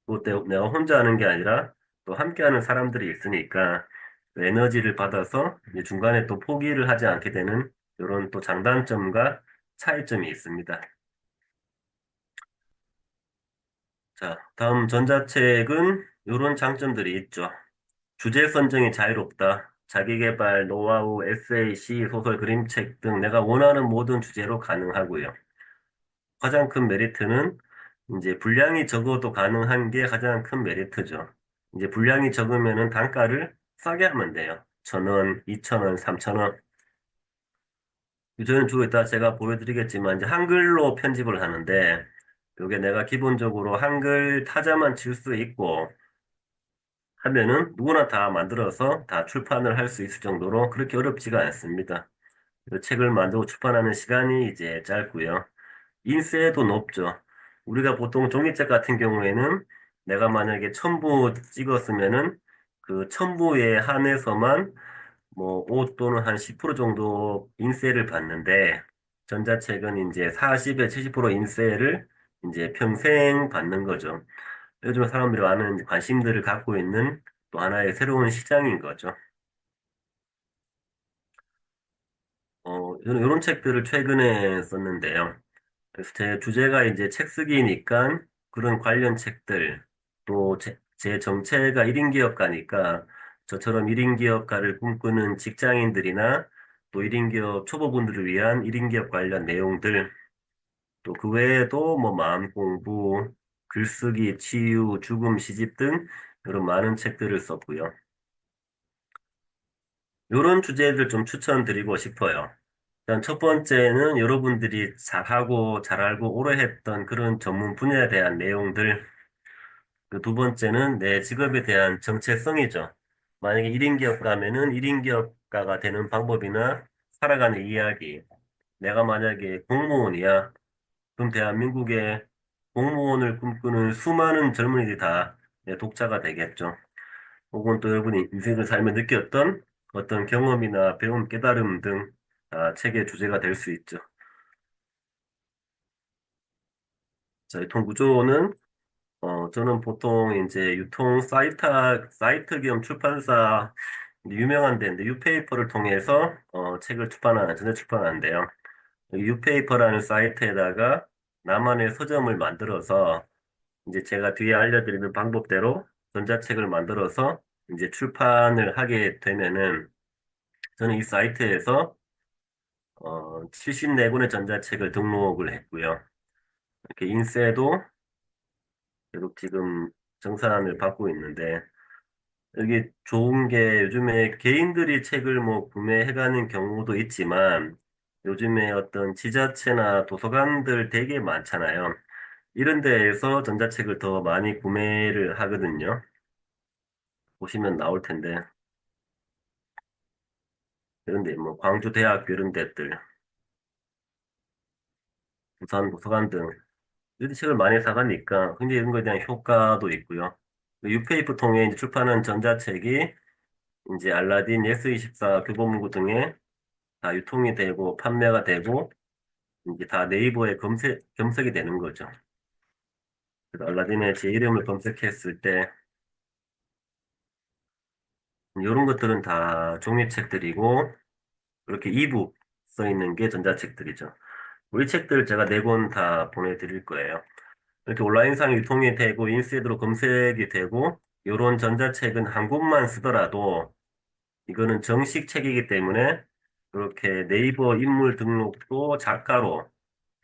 또 내가 혼자 하는 게 아니라 또 함께하는 사람들이 있으니까 그 에너지를 받아서 이제 중간에 또 포기를 하지 않게 되는 이런 또 장단점과 차이점이 있습니다. 자, 다음 전자책은 이런 장점들이 있죠. 주제 선정이 자유롭다. 자기계발, 노하우, 에세이, 시, 소설, 그림책 등 내가 원하는 모든 주제로 가능하고요. 가장 큰 메리트는 이제 분량이 적어도 가능한 게 가장 큰 메리트죠. 이제 분량이 적으면은 단가를 싸게 하면 돼요. 1,000원, 2,000원, 3,000원. 저는 주로 이따 제가 보여드리겠지만 이제 한글로 편집을 하는데 요게 내가 기본적으로 한글 타자만 칠 수 있고 하면은 누구나 다 만들어서 다 출판을 할 수 있을 정도로 그렇게 어렵지가 않습니다. 그 책을 만들고 출판하는 시간이 이제 짧고요. 인쇄도 높죠. 우리가 보통 종이책 같은 경우에는 내가 만약에 1,000부 찍었으면은 그 1,000부에 한해서만 뭐 5 또는 한 10% 정도 인세를 받는데 전자책은 이제 40에 70% 인세를 이제 평생 받는 거죠. 요즘 사람들이 많은 관심들을 갖고 있는 또 하나의 새로운 시장인 거죠. 저는 이런 책들을 최근에 썼는데요. 그래서 제 주제가 이제 책 쓰기니까 그런 관련 책들, 또 제 정체가 1인 기업가니까 저처럼 1인 기업가를 꿈꾸는 직장인들이나 또 1인 기업 초보분들을 위한 1인 기업 관련 내용들, 또 그 외에도 뭐 마음 공부, 글쓰기, 치유, 죽음, 시집 등 이런 많은 책들을 썼고요. 이런 주제들 좀 추천드리고 싶어요. 일단 첫 번째는 여러분들이 잘하고 잘 알고 오래 했던 그런 전문 분야에 대한 내용들. 그 두 번째는 내 직업에 대한 정체성이죠. 만약에 1인 기업가면은 1인 기업가가 되는 방법이나 살아가는 이야기. 내가 만약에 공무원이야. 그럼 대한민국의 공무원을 꿈꾸는 수많은 젊은이들이 다 내 독자가 되겠죠. 혹은 또 여러분이 인생을 살며 느꼈던 어떤 경험이나 배운 깨달음 등 책의 주제가 될 수 있죠. 자, 유통 구조는 저는 보통 이제 유통 사이트 겸 출판사 유명한 데인데 유페이퍼를 통해서 책을 출판하는 전자 출판하는데요. 유페이퍼라는 사이트에다가 나만의 서점을 만들어서 이제 제가 뒤에 알려드리는 방법대로 전자책을 만들어서 이제 출판을 하게 되면은 저는 이 사이트에서 74권의 전자책을 등록을 했고요. 이렇게 인쇄도 계속 지금 정산을 받고 있는데 여기 좋은 게 요즘에 개인들이 책을 뭐 구매해가는 경우도 있지만 요즘에 어떤 지자체나 도서관들 되게 많잖아요. 이런 데에서 전자책을 더 많이 구매를 하거든요. 보시면 나올 텐데 이런데 뭐 광주대학교 이런 데들, 부산 도서관 등 이런 책을 많이 사가니까 굉장히 이런 거에 대한 효과도 있고요. 유페이프 통해 이제 출판한 전자책이 이제 알라딘, 예스24, 교보문고 등에 다 유통이 되고 판매가 되고 이제 다 네이버에 검색이 되는 거죠. 그래서 알라딘에 제 이름을 검색했을 때 이런 것들은 다 종이책들이고 이렇게 이북 써 있는 게 전자책들이죠. 우리 책들 제가 네 권 다 보내드릴 거예요. 이렇게 온라인상 유통이 되고 인쇄드로 검색이 되고 이런 전자책은 한 권만 쓰더라도 이거는 정식 책이기 때문에 그렇게 네이버 인물 등록도 작가로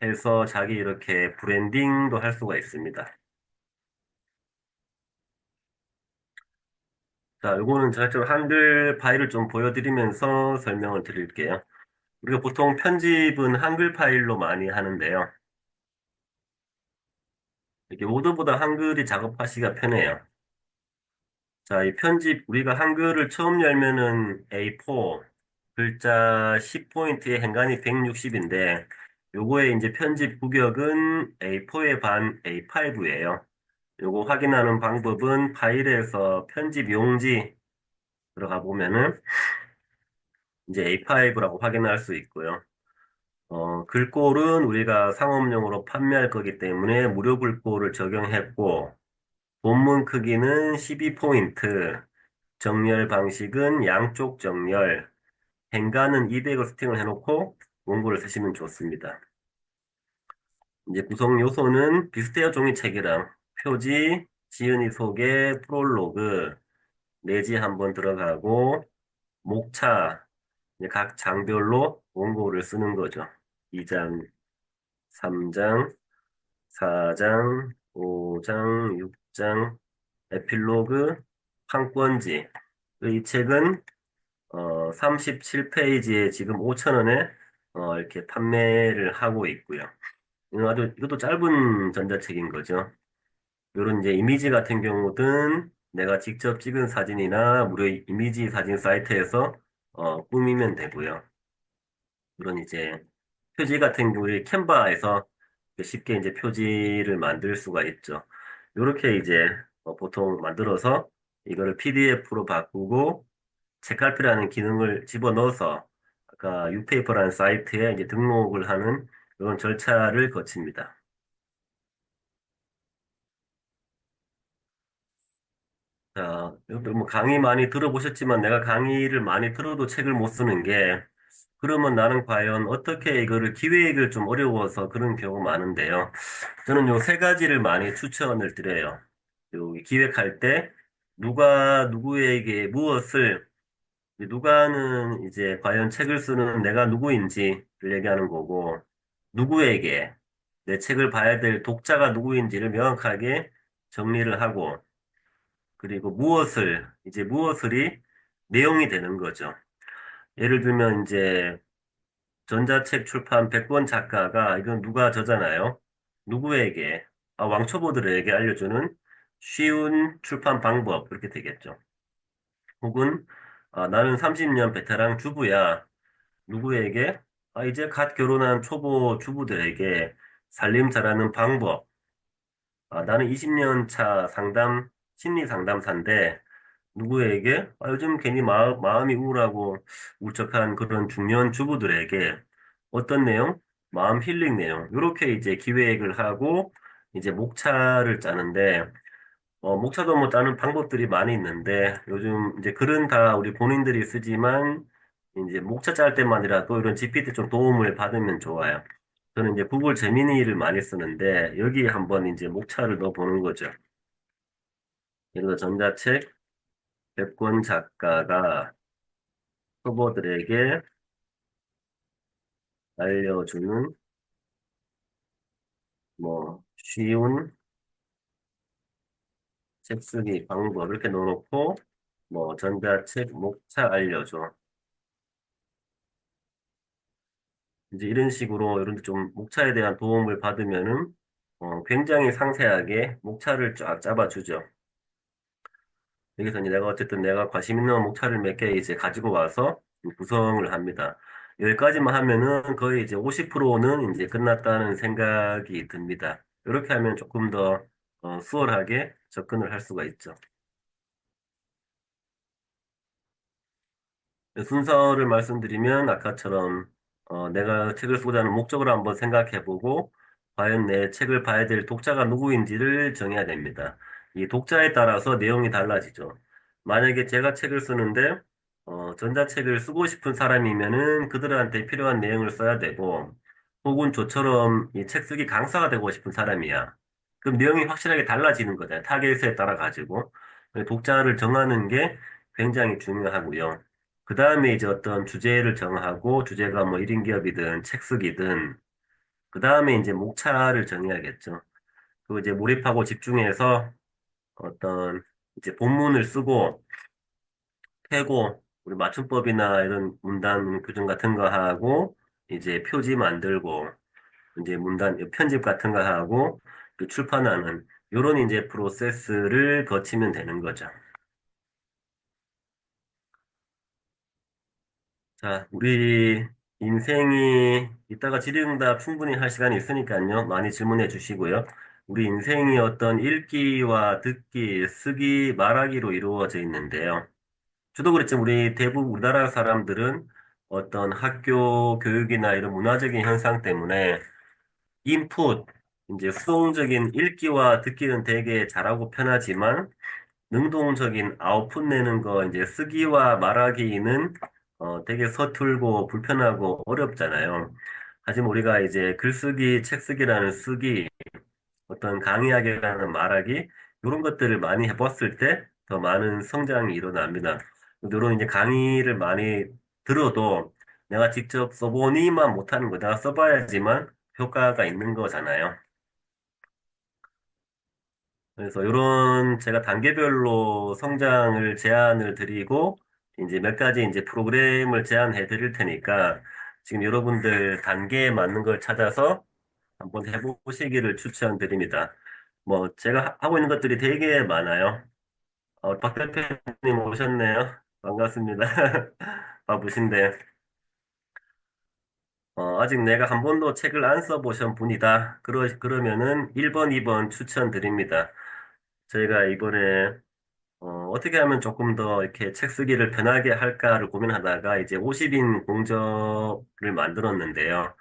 해서 자기 이렇게 브랜딩도 할 수가 있습니다. 자, 요거는 제가 좀 한글 파일을 좀 보여드리면서 설명을 드릴게요. 우리가 보통 편집은 한글 파일로 많이 하는데요. 이게 워드보다 한글이 작업하시기가 편해요. 자, 이 편집, 우리가 한글을 처음 열면은 A4, 글자 10포인트에 행간이 160인데, 요거의 이제 편집 구격은 A4의 반 A5예요. 요거 확인하는 방법은 파일에서 편집 용지 들어가 보면은 이제 A5라고 확인할 수 있고요. 글꼴은 우리가 상업용으로 판매할 거기 때문에 무료 글꼴을 적용했고, 본문 크기는 12포인트, 정렬 방식은 양쪽 정렬, 행간은 200을 세팅을 해놓고 원고를 쓰시면 좋습니다. 이제 구성 요소는 비슷해요, 종이책이랑. 표지, 지은이 소개, 프롤로그, 내지 한번 들어가고, 목차, 이제 각 장별로 원고를 쓰는 거죠. 2장, 3장, 4장, 5장, 6장, 에필로그, 판권지. 이 책은 37페이지에 지금 5천 원에 이렇게 판매를 하고 있고요. 이것도 짧은 전자책인 거죠. 이런 이제 이미지 같은 경우든 내가 직접 찍은 사진이나 무료 이미지 사진 사이트에서 꾸미면 되고요. 이런 이제 표지 같은 경우에 캔바에서 쉽게 이제 표지를 만들 수가 있죠. 이렇게 이제 보통 만들어서 이거를 PDF로 바꾸고 책갈피라는 기능을 집어넣어서 아까 유페이퍼라는 사이트에 이제 등록을 하는 이런 절차를 거칩니다. 자, 여러분들 뭐 강의 많이 들어보셨지만 내가 강의를 많이 들어도 책을 못 쓰는 게 그러면 나는 과연 어떻게 이거를 기획을 좀 어려워서 그런 경우가 많은데요. 저는 요 세 가지를 많이 추천을 드려요. 요 기획할 때 누가 누구에게 무엇을 누가는 이제 과연 책을 쓰는 내가 누구인지를 얘기하는 거고 누구에게 내 책을 봐야 될 독자가 누구인지를 명확하게 정리를 하고 그리고 무엇을이 내용이 되는 거죠. 예를 들면 이제 전자책 출판 100권 작가가 이건 누가 저잖아요. 누구에게, 왕초보들에게 알려주는 쉬운 출판 방법, 그렇게 되겠죠. 혹은, 나는 30년 베테랑 주부야. 누구에게? 이제 갓 결혼한 초보 주부들에게 살림 잘하는 방법. 나는 20년 차 심리 상담사인데, 누구에게? 요즘 괜히 마음이 우울하고 울적한 그런 중년 주부들에게 어떤 내용? 마음 힐링 내용. 이렇게 이제 기획을 하고 이제 목차를 짜는데, 목차도 뭐 짜는 방법들이 많이 있는데, 요즘 이제 글은 다 우리 본인들이 쓰지만, 이제 목차 짤 때만이라도 이런 GPT 좀 도움을 받으면 좋아요. 저는 이제 구글 제미니를 많이 쓰는데, 여기에 한번 이제 목차를 넣어 보는 거죠. 예를 들어 전자책 100권 작가가 초보들에게 알려주는 뭐 쉬운 책 쓰기 방법 이렇게 넣어놓고 뭐 전자책 목차 알려줘. 이제 이런 식으로 이런 좀 목차에 대한 도움을 받으면은 굉장히 상세하게 목차를 쫙 잡아주죠. 여기서 이제 내가 관심 있는 목차를 몇 개 이제 가지고 와서 구성을 합니다. 여기까지만 하면은 거의 이제 50%는 이제 끝났다는 생각이 듭니다. 이렇게 하면 조금 더 수월하게 접근을 할 수가 있죠. 순서를 말씀드리면 아까처럼 내가 책을 쓰고자 하는 목적을 한번 생각해보고 과연 내 책을 봐야 될 독자가 누구인지를 정해야 됩니다. 이 독자에 따라서 내용이 달라지죠. 만약에 제가 책을 쓰는데 전자책을 쓰고 싶은 사람이면은 그들한테 필요한 내용을 써야 되고 혹은 저처럼 이 책 쓰기 강사가 되고 싶은 사람이야. 그럼 내용이 확실하게 달라지는 거잖아요. 타겟에 따라 가지고. 독자를 정하는 게 굉장히 중요하고요. 그 다음에 이제 어떤 주제를 정하고, 주제가 뭐 1인 기업이든 책 쓰기든, 그 다음에 이제 목차를 정해야겠죠. 그리고 이제 몰입하고 집중해서 어떤 이제 본문을 쓰고, 패고, 우리 맞춤법이나 이런 문단 교정 같은 거 하고, 이제 표지 만들고, 이제 문단 편집 같은 거 하고, 그 출판하는, 요런 이제 프로세스를 거치면 되는 거죠. 자, 우리 인생이 이따가 질의응답 충분히 할 시간이 있으니까요. 많이 질문해 주시고요. 우리 인생이 어떤 읽기와 듣기, 쓰기, 말하기로 이루어져 있는데요. 저도 그랬지만 우리 대부분 우리나라 사람들은 어떤 학교 교육이나 이런 문화적인 현상 때문에 인풋, 이제 수동적인 읽기와 듣기는 되게 잘하고 편하지만 능동적인 아웃풋 내는 거, 이제 쓰기와 말하기는 되게 서툴고 불편하고 어렵잖아요. 하지만 우리가 이제 글쓰기, 책쓰기라는 쓰기, 어떤 강의하기라는 말하기, 이런 것들을 많이 해봤을 때 더 많은 성장이 일어납니다. 이런 이제 강의를 많이 들어도 내가 직접 써보니만 못하는 거, 내가 써봐야지만 효과가 있는 거잖아요. 그래서 이런 제가 단계별로 성장을 제안을 드리고 이제 몇 가지 이제 프로그램을 제안해 드릴 테니까 지금 여러분들 단계에 맞는 걸 찾아서 한번 해보시기를 추천드립니다. 뭐 제가 하고 있는 것들이 되게 많아요. 박 대표님 오셨네요. 반갑습니다. 바쁘신데. 아직 내가 한 번도 책을 안 써보신 분이다. 그러면은 1번, 2번 추천드립니다. 저희가 이번에 어떻게 하면 조금 더 이렇게 책 쓰기를 편하게 할까를 고민하다가 이제 50인 공저를 만들었는데요.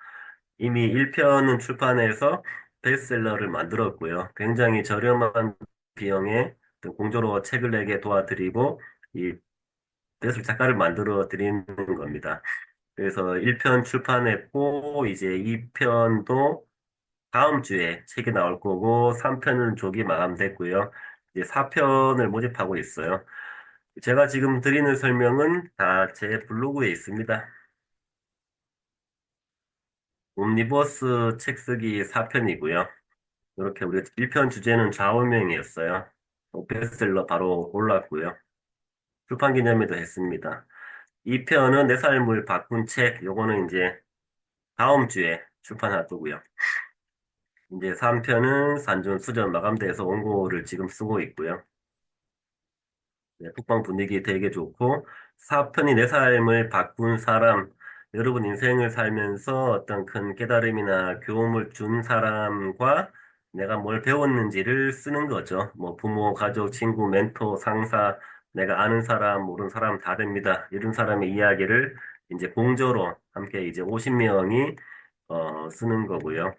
이미 1편은 출판해서 베스트셀러를 만들었고요. 굉장히 저렴한 비용에 어떤 공저로 책을 내게 도와드리고 이 베스트 작가를 만들어 드리는 겁니다. 그래서 1편 출판했고 이제 2편도 다음 주에 책이 나올 거고 3편은 조기 마감됐고요. 이제 4편을 모집하고 있어요. 제가 지금 드리는 설명은 다 제 블로그에 있습니다. 옴니버스 책 쓰기 4편이고요. 이렇게 우리 1편 주제는 좌우명이었어요. 베스트셀러 바로 올랐고요. 출판 기념회도 했습니다. 2편은 내 삶을 바꾼 책, 요거는 이제 다음 주에 출판할 거고요. 이제 3편은 산전수전 마감돼서 원고를 지금 쓰고 있고요. 네, 북방 분위기 되게 좋고, 4편이 내 삶을 바꾼 사람, 여러분 인생을 살면서 어떤 큰 깨달음이나 교훈을 준 사람과 내가 뭘 배웠는지를 쓰는 거죠. 뭐 부모, 가족, 친구, 멘토, 상사, 내가 아는 사람, 모르는 사람 다 됩니다. 이런 사람의 이야기를 이제 공저로 함께 이제 50명이 쓰는 거고요.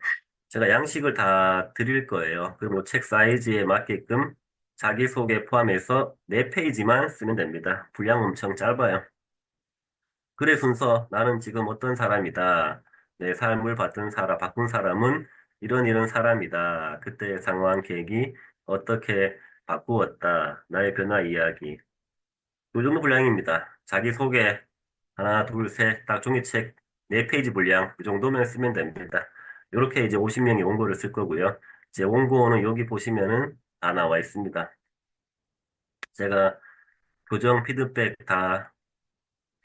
제가 양식을 다 드릴 거예요. 그리고 책 사이즈에 맞게끔 자기소개 포함해서 4페이지만 쓰면 됩니다. 분량 엄청 짧아요. 글의 순서, 나는 지금 어떤 사람이다. 내 삶을 바꾼 사람은 이런 사람이다. 그때의 상황, 계기, 어떻게 바꾸었다. 나의 변화 이야기. 이 정도 분량입니다. 자기소개, 하나, 둘, 셋, 딱 종이책 4페이지 분량, 이 정도면 쓰면 됩니다. 이렇게 이제 50명이 원고를 쓸 거고요. 제 원고는 여기 보시면은 다 나와 있습니다. 제가 교정 피드백 다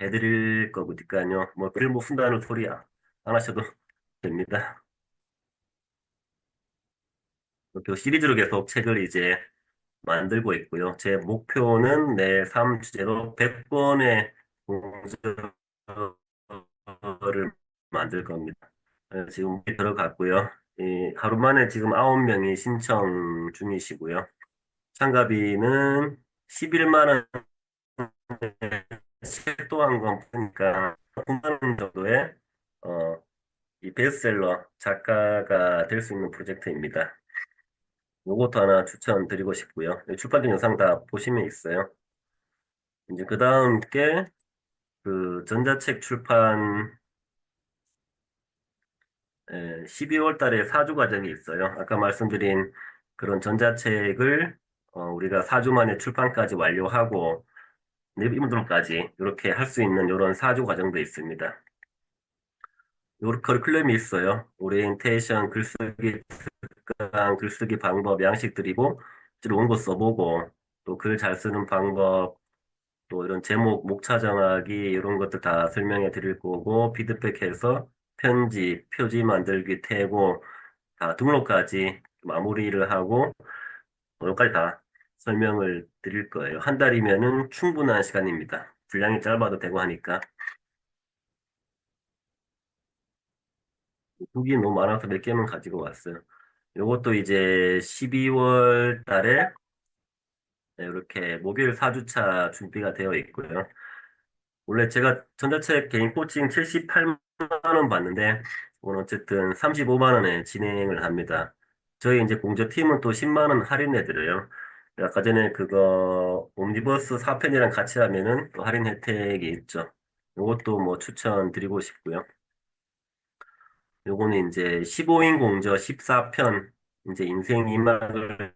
해드릴 거니까요. 뭐 글 못 쓴다는 소리 안 하셔도 됩니다. 그 시리즈로 계속 책을 이제 만들고 있고요. 제 목표는 내 삶 주제로 100권의 공저를 만들 겁니다. 지금 들어갔고요. 하루 만에 지금 9명이 신청 중이시고요. 참가비는 11만 원 책도한 건 보니까 9만 원 정도의 어, 이 베스트셀러 작가가 될 수 있는 프로젝트입니다. 요것도 하나 추천드리고 싶고요. 출판된 영상 다 보시면 있어요. 이제 그 다음 게 그 전자책 출판 12월 달에 사주 과정이 있어요. 아까 말씀드린 그런 전자책을 우리가 4주 만에 출판까지 완료하고 내일모드까지 이렇게 할 수 있는 이런 사주 과정도 있습니다. 요 커리큘럼이 있어요. 오리엔테이션, 글쓰기 특강, 글쓰기 방법, 양식 드리고 실제로 원고 써보고 또 글 잘 쓰는 방법, 또 이런 제목, 목차 정하기 이런 것들 다 설명해 드릴 거고 피드백해서 편집, 표지 만들기, 태고 다 등록까지 마무리를 하고 여기까지 다 설명을 드릴 거예요. 한 달이면은 충분한 시간입니다. 분량이 짧아도 되고 하니까. 후기 너무 많아서 몇 개만 가지고 왔어요. 요것도 이제 12월 달에 이렇게 목요일 4주차 준비가 되어 있고요. 원래 제가 전자책 개인 코칭 78만 원 받는데 오늘 어쨌든 35만 원에 진행을 합니다. 저희 이제 공저팀은 또 10만 원 할인해드려요. 아까 전에 그거 옴니버스 4편이랑 같이 하면은 또 할인 혜택이 있죠. 요것도 뭐 추천드리고 싶고요. 요거는 이제 15인 공저 14편 이제 인생 이막을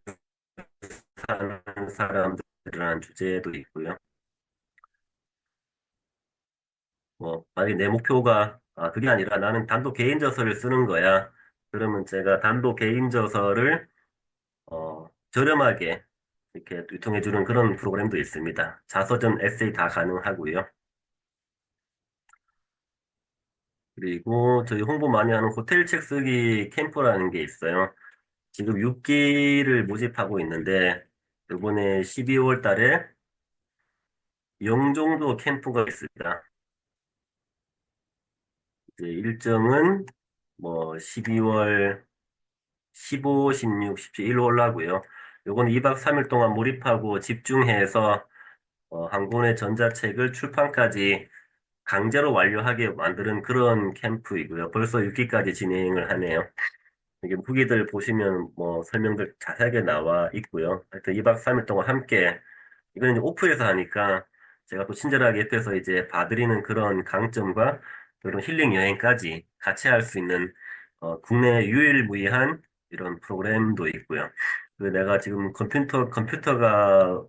사는 사람들이라는 주제도 있고요. 만약에 내 목표가, 그게 아니라 나는 단독 개인 저서를 쓰는 거야. 그러면 제가 단독 개인 저서를, 저렴하게 이렇게 유통해주는 그런 프로그램도 있습니다. 자서전, 에세이 다 가능하고요. 그리고 저희 홍보 많이 하는 호텔 책 쓰기 캠프라는 게 있어요. 지금 6기를 모집하고 있는데, 이번에 12월 달에 영종도 캠프가 있습니다. 이제 일정은 12월 15, 16, 17, 일로 올라고요. 요건 2박 3일 동안 몰입하고 집중해서 한 권의 전자책을 출판까지 강제로 완료하게 만드는 그런 캠프이고요. 벌써 6기까지 진행을 하네요. 이게 후기들 보시면 설명들 자세하게 나와 있고요. 하여튼 2박 3일 동안 함께, 이거는 이제 오프에서 하니까 제가 또 친절하게 옆에서 이제 봐드리는 그런 강점과 그런 힐링 여행까지 같이 할 수 있는 국내 유일무이한 이런 프로그램도 있고요. 그 내가 지금 컴퓨터가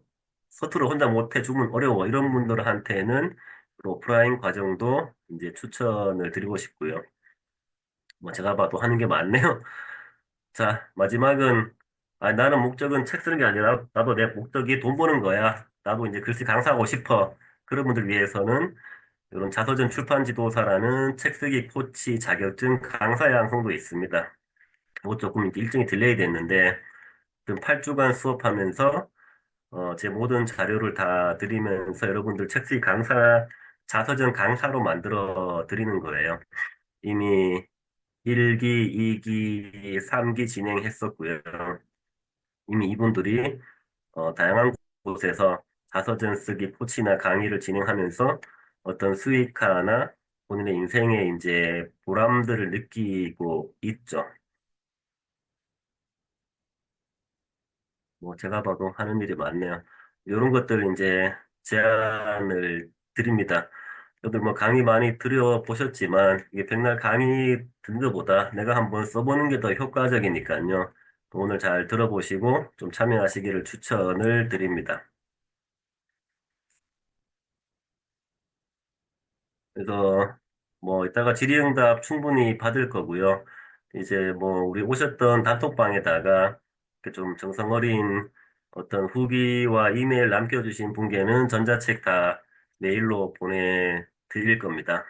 서투러 혼자 못해 주면 어려워 이런 분들한테는 그 오프라인 과정도 이제 추천을 드리고 싶고요. 제가 봐도 하는 게 많네요. 자, 마지막은, 나는 목적은 책 쓰는 게 아니라, 나도 내 목적이 돈 버는 거야. 나도 이제 글씨 강사하고 싶어. 그런 분들 위해서는, 이런 자서전 출판 지도사라는 책 쓰기 코치 자격증 강사 양성도 있습니다. 그거 조금 이제 일정이 딜레이 됐는데, 8주간 수업하면서, 제 모든 자료를 다 드리면서 여러분들 책 쓰기 강사, 자서전 강사로 만들어 드리는 거예요. 이미 1기, 2기, 3기 진행했었고요. 이미 이분들이 다양한 곳에서 자서전 쓰기 코치나 강의를 진행하면서 어떤 수익화나 본인의 인생의 이제 보람들을 느끼고 있죠. 제가 봐도 하는 일이 많네요. 이런 것들 이제 제안을 드립니다. 여러분 강의 많이 들어보셨지만 이게 백날 강의 듣는 것보다 내가 한번 써보는 게 더 효과적이니까요. 오늘 잘 들어보시고 좀 참여하시기를 추천을 드립니다. 그래서 이따가 질의응답 충분히 받을 거고요. 이제 우리 오셨던 단톡방에다가 이렇게 좀 정성 어린 어떤 후기와 이메일 남겨주신 분께는 전자책 다 메일로 보내드릴 겁니다.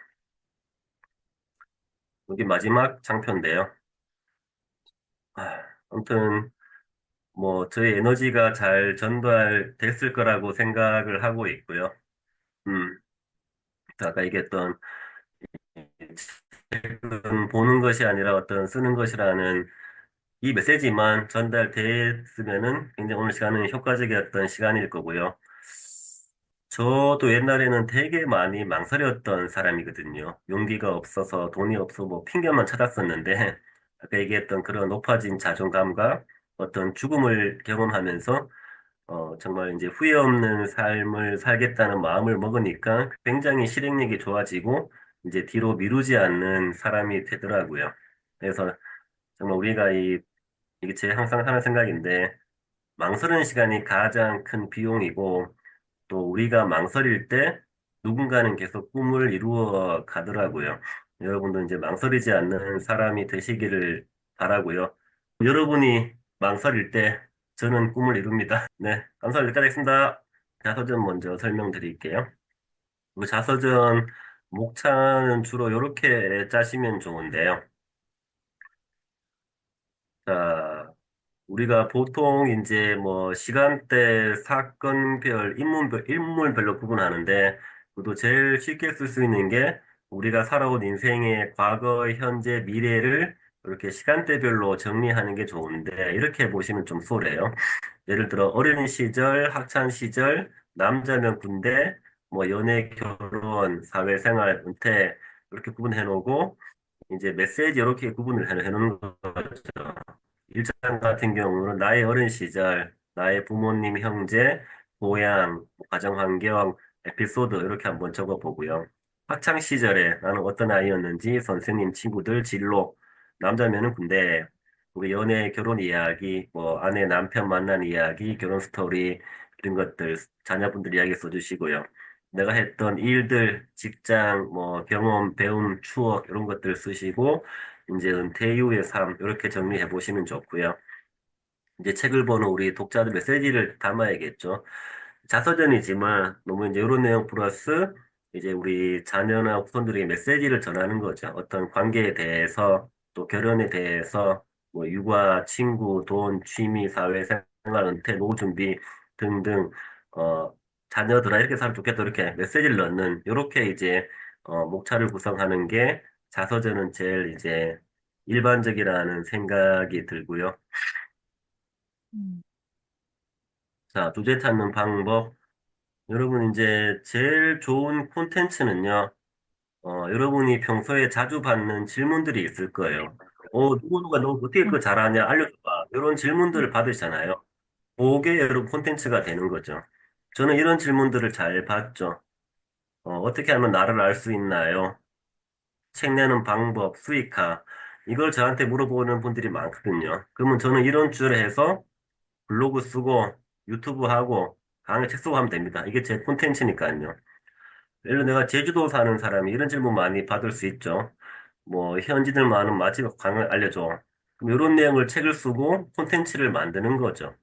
여기 마지막 장표인데요. 아무튼 저희 에너지가 잘 전달됐을 거라고 생각을 하고 있고요. 음, 아까 얘기했던 책은 보는 것이 아니라 어떤 쓰는 것이라는 이 메시지만 전달됐으면은 굉장히 오늘 시간은 효과적이었던 시간일 거고요. 저도 옛날에는 되게 많이 망설였던 사람이거든요. 용기가 없어서 돈이 없어 핑계만 찾았었는데 아까 얘기했던 그런 높아진 자존감과 어떤 죽음을 경험하면서 정말 이제 후회 없는 삶을 살겠다는 마음을 먹으니까 굉장히 실행력이 좋아지고 이제 뒤로 미루지 않는 사람이 되더라고요. 그래서 정말 우리가 이게 제 항상 하는 생각인데, 망설이는 시간이 가장 큰 비용이고, 또 우리가 망설일 때 누군가는 계속 꿈을 이루어 가더라고요. 여러분도 이제 망설이지 않는 사람이 되시기를 바라고요. 여러분이 망설일 때 저는 꿈을 이룹니다. 네, 감사합니다. 여기까지 하겠습니다. 자서전 먼저 설명드릴게요. 자서전 목차는 주로 이렇게 짜시면 좋은데요. 자, 우리가 보통 이제 시간대, 사건별, 인물별로 구분하는데, 그것도 제일 쉽게 쓸 수 있는 게 우리가 살아온 인생의 과거, 현재, 미래를 이렇게 시간대별로 정리하는 게 좋은데, 이렇게 보시면 좀 소홀해요. 예를 들어, 어린 시절, 학창 시절, 남자면 군대, 연애, 결혼, 사회생활, 은퇴, 이렇게 구분해 놓고, 이제 메시지 이렇게 구분을 해 놓는 거죠. 일장 같은 경우는 나의 어린 시절, 나의 부모님, 형제, 고향, 가정환경, 에피소드 이렇게 한번 적어보고요. 학창 시절에 나는 어떤 아이였는지 선생님, 친구들, 진로, 남자면은 군대, 우리 연애, 결혼 이야기, 아내, 남편 만난 이야기, 결혼 스토리 이런 것들 자녀분들 이야기 써주시고요. 내가 했던 일들, 직장, 뭐, 경험, 배움, 추억, 이런 것들 쓰시고, 이제 은퇴 이후의 삶, 이렇게 정리해 보시면 좋고요. 이제 책을 보는 우리 독자들 메시지를 담아야겠죠. 자서전이지만 너무 이제 이런 내용 플러스 이제 우리 자녀나 후손들에게 메시지를 전하는 거죠. 어떤 관계에 대해서 또 결혼에 대해서 뭐 육아, 친구, 돈, 취미, 사회생활, 은퇴, 노후 준비 등등 어 자녀들아 이렇게 살면 좋겠다 이렇게 메시지를 넣는 이렇게 이제 목차를 구성하는 게 자서전은 제일 이제 일반적이라는 생각이 들고요. 음, 자, 주제 찾는 방법. 여러분, 이제 제일 좋은 콘텐츠는요, 여러분이 평소에 자주 받는 질문들이 있을 거예요. 누구누가 너 어떻게 음, 그거 잘하냐? 알려줘봐. 이런 음, 질문들을 받으시잖아요. 그게 여러분 콘텐츠가 되는 거죠. 저는 이런 질문들을 잘 받죠. 어떻게 하면 나를 알 수 있나요? 책 내는 방법, 수익화. 이걸 저한테 물어보는 분들이 많거든요. 그러면 저는 이런 주제로 해서 블로그 쓰고 유튜브 하고 강의 책 쓰고 하면 됩니다. 이게 제 콘텐츠니까요. 예를 들어 내가 제주도 사는 사람이 이런 질문 많이 받을 수 있죠. 뭐 현지들 많은 맛집 강을 알려줘. 그럼 이런 내용을 책을 쓰고 콘텐츠를 만드는 거죠.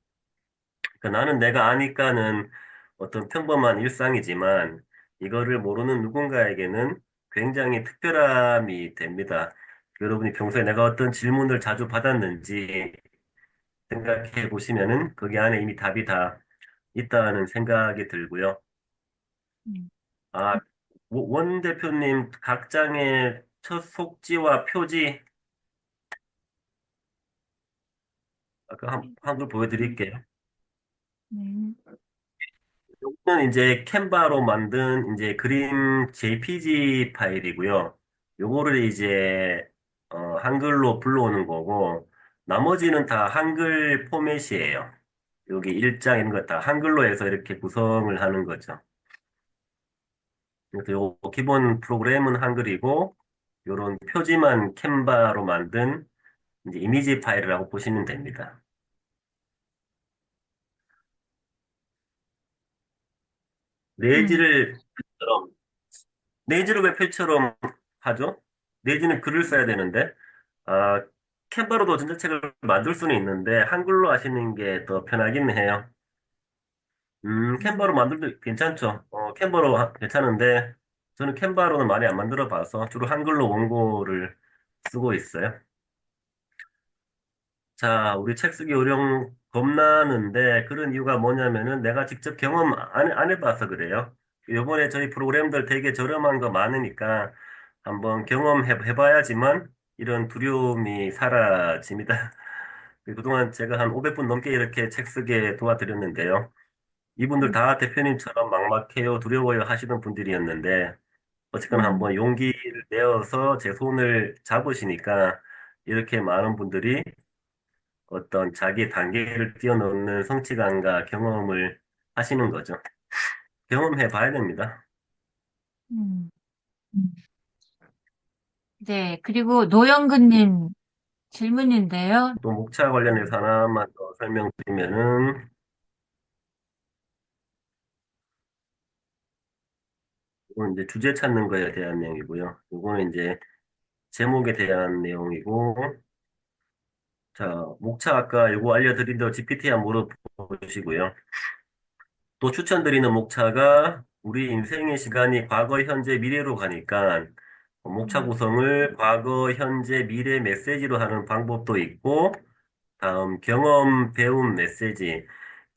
그러니까 나는 내가 아니까는 어떤 평범한 일상이지만 이거를 모르는 누군가에게는 굉장히 특별함이 됩니다. 여러분이 평소에 내가 어떤 질문을 자주 받았는지 생각해 보시면은 거기 안에 이미 답이 다 있다는 생각이 들고요. 음. 아, 원 대표님 각 장의 첫 속지와 표지 아까 한번 보여드릴게요. 네. 요거는 이제 캔바로 만든 이제 그림 JPG 파일이고요. 요거를 이제 한글로 불러오는 거고 나머지는 다 한글 포맷이에요. 여기 일장 이런 거 다 한글로 해서 이렇게 구성을 하는 거죠. 그래서 요 기본 프로그램은 한글이고 요런 표지만 캔바로 만든 이제 이미지 파일이라고 보시면 됩니다. 음. 내지를 표처럼 내지를 왜 표처럼 하죠? 내지는 글을 써야 되는데 아 캔바로도 전자책을 만들 수는 있는데 한글로 하시는 게 더 편하긴 해요. 음. 캔바로 만들도 괜찮죠. 캔바로 괜찮은데 저는 캔바로는 많이 안 만들어 봐서 주로 한글로 원고를 쓰고 있어요. 자, 우리 책 쓰기 요령 겁나는데 그런 이유가 뭐냐면은 내가 직접 경험 안 해봐서 그래요. 요번에 저희 프로그램들 되게 저렴한 거 많으니까 한번 경험해봐야지만 이런 두려움이 사라집니다. 그동안 제가 한 500분 넘게 이렇게 책 쓰게 도와드렸는데요. 이분들 음. 다 대표님처럼 막막해요, 두려워요 하시는 분들이었는데 어쨌거나 음. 한번 용기를 내어서 제 손을 잡으시니까 이렇게 많은 분들이 어떤 자기 단계를 뛰어넘는 성취감과 경험을 하시는 거죠. 경험해 봐야 됩니다. 음. 네, 그리고 노영근님 질문인데요. 또 목차 관련해서 하나만 더 설명드리면은, 이건 이제 주제 찾는 거에 대한 내용이고요. 이거는 이제 제목에 대한 내용이고, 자, 목차 아까 이거 알려드린 대로 GPT 한번 물어보시고요. 또 추천드리는 목차가 우리 인생의 시간이 과거, 현재, 미래로 가니까 목차 음. 구성을 과거, 현재, 미래 메시지로 하는 방법도 있고, 다음 경험, 배움, 메시지.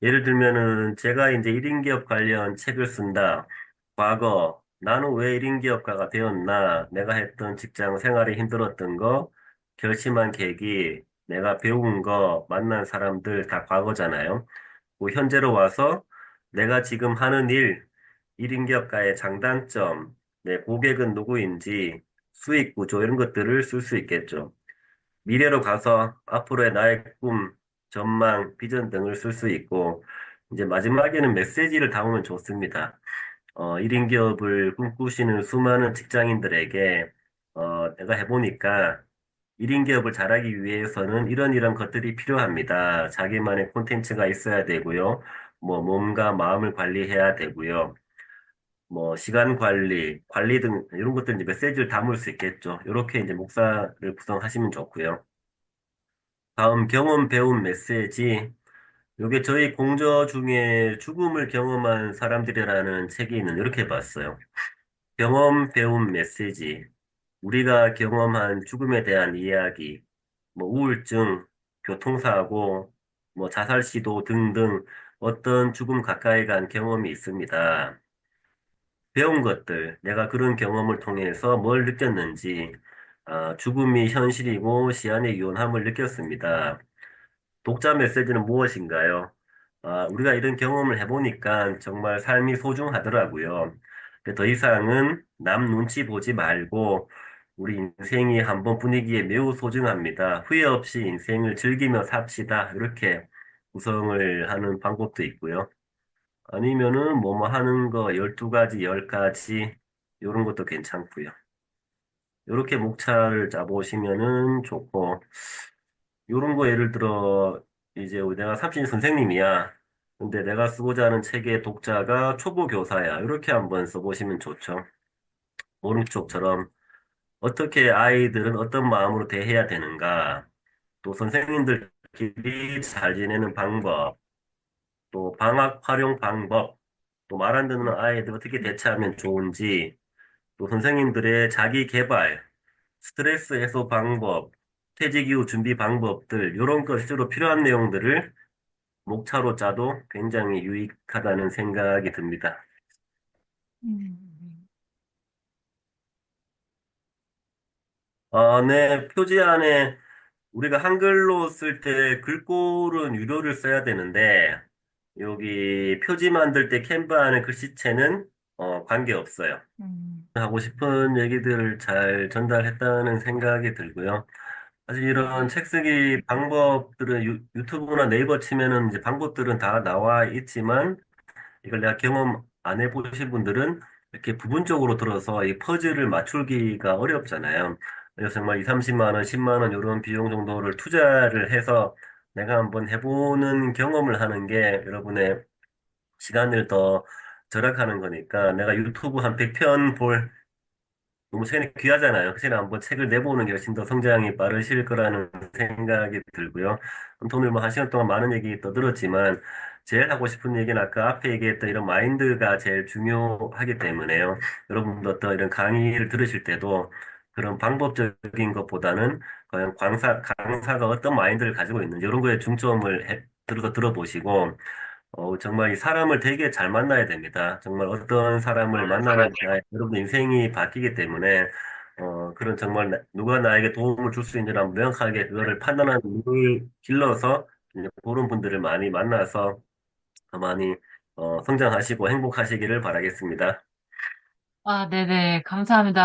예를 들면은 제가 이제 1인 기업 관련 책을 쓴다. 과거, 나는 왜 1인 기업가가 되었나? 내가 했던 직장 생활이 힘들었던 거, 결심한 계기, 내가 배운 거, 만난 사람들 다 과거잖아요. 그 현재로 와서 내가 지금 하는 일, 1인 기업가의 장단점, 내 고객은 누구인지, 수익 구조 이런 것들을 쓸 수 있겠죠. 미래로 가서 앞으로의 나의 꿈, 전망, 비전 등을 쓸 수 있고, 이제 마지막에는 메시지를 담으면 좋습니다. 1인 기업을 꿈꾸시는 수많은 직장인들에게, 내가 해보니까 1인 기업을 잘하기 위해서는 이런 것들이 필요합니다. 자기만의 콘텐츠가 있어야 되고요. 뭐, 몸과 마음을 관리해야 되고요. 뭐 시간 관리, 관리 등 이런 것들 이제 메시지를 담을 수 있겠죠. 이렇게 이제 목사를 구성하시면 좋고요. 다음 경험 배움 메시지. 요게 저희 공저 중에 죽음을 경험한 사람들이라는 책이 있는 이렇게 봤어요. 경험 배움 메시지. 우리가 경험한 죽음에 대한 이야기, 뭐 우울증, 교통사고, 뭐 자살 시도 등등 어떤 죽음 가까이 간 경험이 있습니다. 배운 것들, 내가 그런 경험을 통해서 뭘 느꼈는지, 죽음이 현실이고 시한의 유연함을 느꼈습니다. 독자 메시지는 무엇인가요? 우리가 이런 경험을 해보니까 정말 삶이 소중하더라고요. 더 이상은 남 눈치 보지 말고 우리 인생이 한 번뿐이기에 매우 소중합니다. 후회 없이 인생을 즐기며 삽시다. 이렇게 구성을 하는 방법도 있고요. 아니면은 뭐뭐 하는 거 12가지, 10가지 이런 것도 괜찮고요. 이렇게 목차를 짜보시면은 좋고 이런 거 예를 들어 이제 내가 삼신 선생님이야. 근데 내가 쓰고자 하는 책의 독자가 초보 교사야. 이렇게 한번 써보시면 좋죠. 오른쪽처럼 어떻게 아이들은 어떤 마음으로 대해야 되는가, 또 선생님들끼리 잘 지내는 방법, 또 방학 활용 방법, 또 말 안 듣는 아이들 어떻게 대처하면 좋은지, 또 선생님들의 자기 개발, 스트레스 해소 방법, 퇴직 이후 준비 방법들, 이런 것 실제로 필요한 내용들을 목차로 짜도 굉장히 유익하다는 생각이 듭니다. 음. 네, 표지 안에 우리가 한글로 쓸 때 글꼴은 유료를 써야 되는데, 여기 표지 만들 때 캔바 안에 글씨체는 관계없어요. 음. 하고 싶은 얘기들을 잘 전달했다는 생각이 들고요. 사실 이런 책 쓰기 방법들은 유튜브나 네이버 치면은 이제 방법들은 다 나와 있지만, 이걸 내가 경험 안 해보신 분들은 이렇게 부분적으로 들어서 이 퍼즐을 맞추기가 어렵잖아요. 그래서 정말 2, 30만 원, 10만 원 이런 비용 정도를 투자를 해서 내가 한번 해보는 경험을 하는 게 여러분의 시간을 더 절약하는 거니까 내가 유튜브 한 100편 볼 너무 시간이 귀하잖아요. 그래서 한번 책을 내보는 게 훨씬 더 성장이 빠르실 거라는 생각이 들고요. 오늘 뭐 한 시간 동안 많은 얘기 또 들었지만 제일 하고 싶은 얘기는 아까 앞에 얘기했던 이런 마인드가 제일 중요하기 때문에요. 여러분도 어떤 이런 강의를 들으실 때도 그런 방법적인 것보다는 과연 강사가 어떤 마인드를 가지고 있는지 이런 거에 중점을 들어보시고 정말 이 사람을 되게 잘 만나야 됩니다. 정말 어떤 사람을 만나느냐에 여러분 인생이 바뀌기 때문에, 그런 정말 누가 나에게 도움을 줄 수 있는지 한번 명확하게 그거를 판단하는 눈을 길러서 이제 그런 분들을 많이 만나서 더 많이, 성장하시고 행복하시기를 바라겠습니다. 아, 네네. 감사합니다.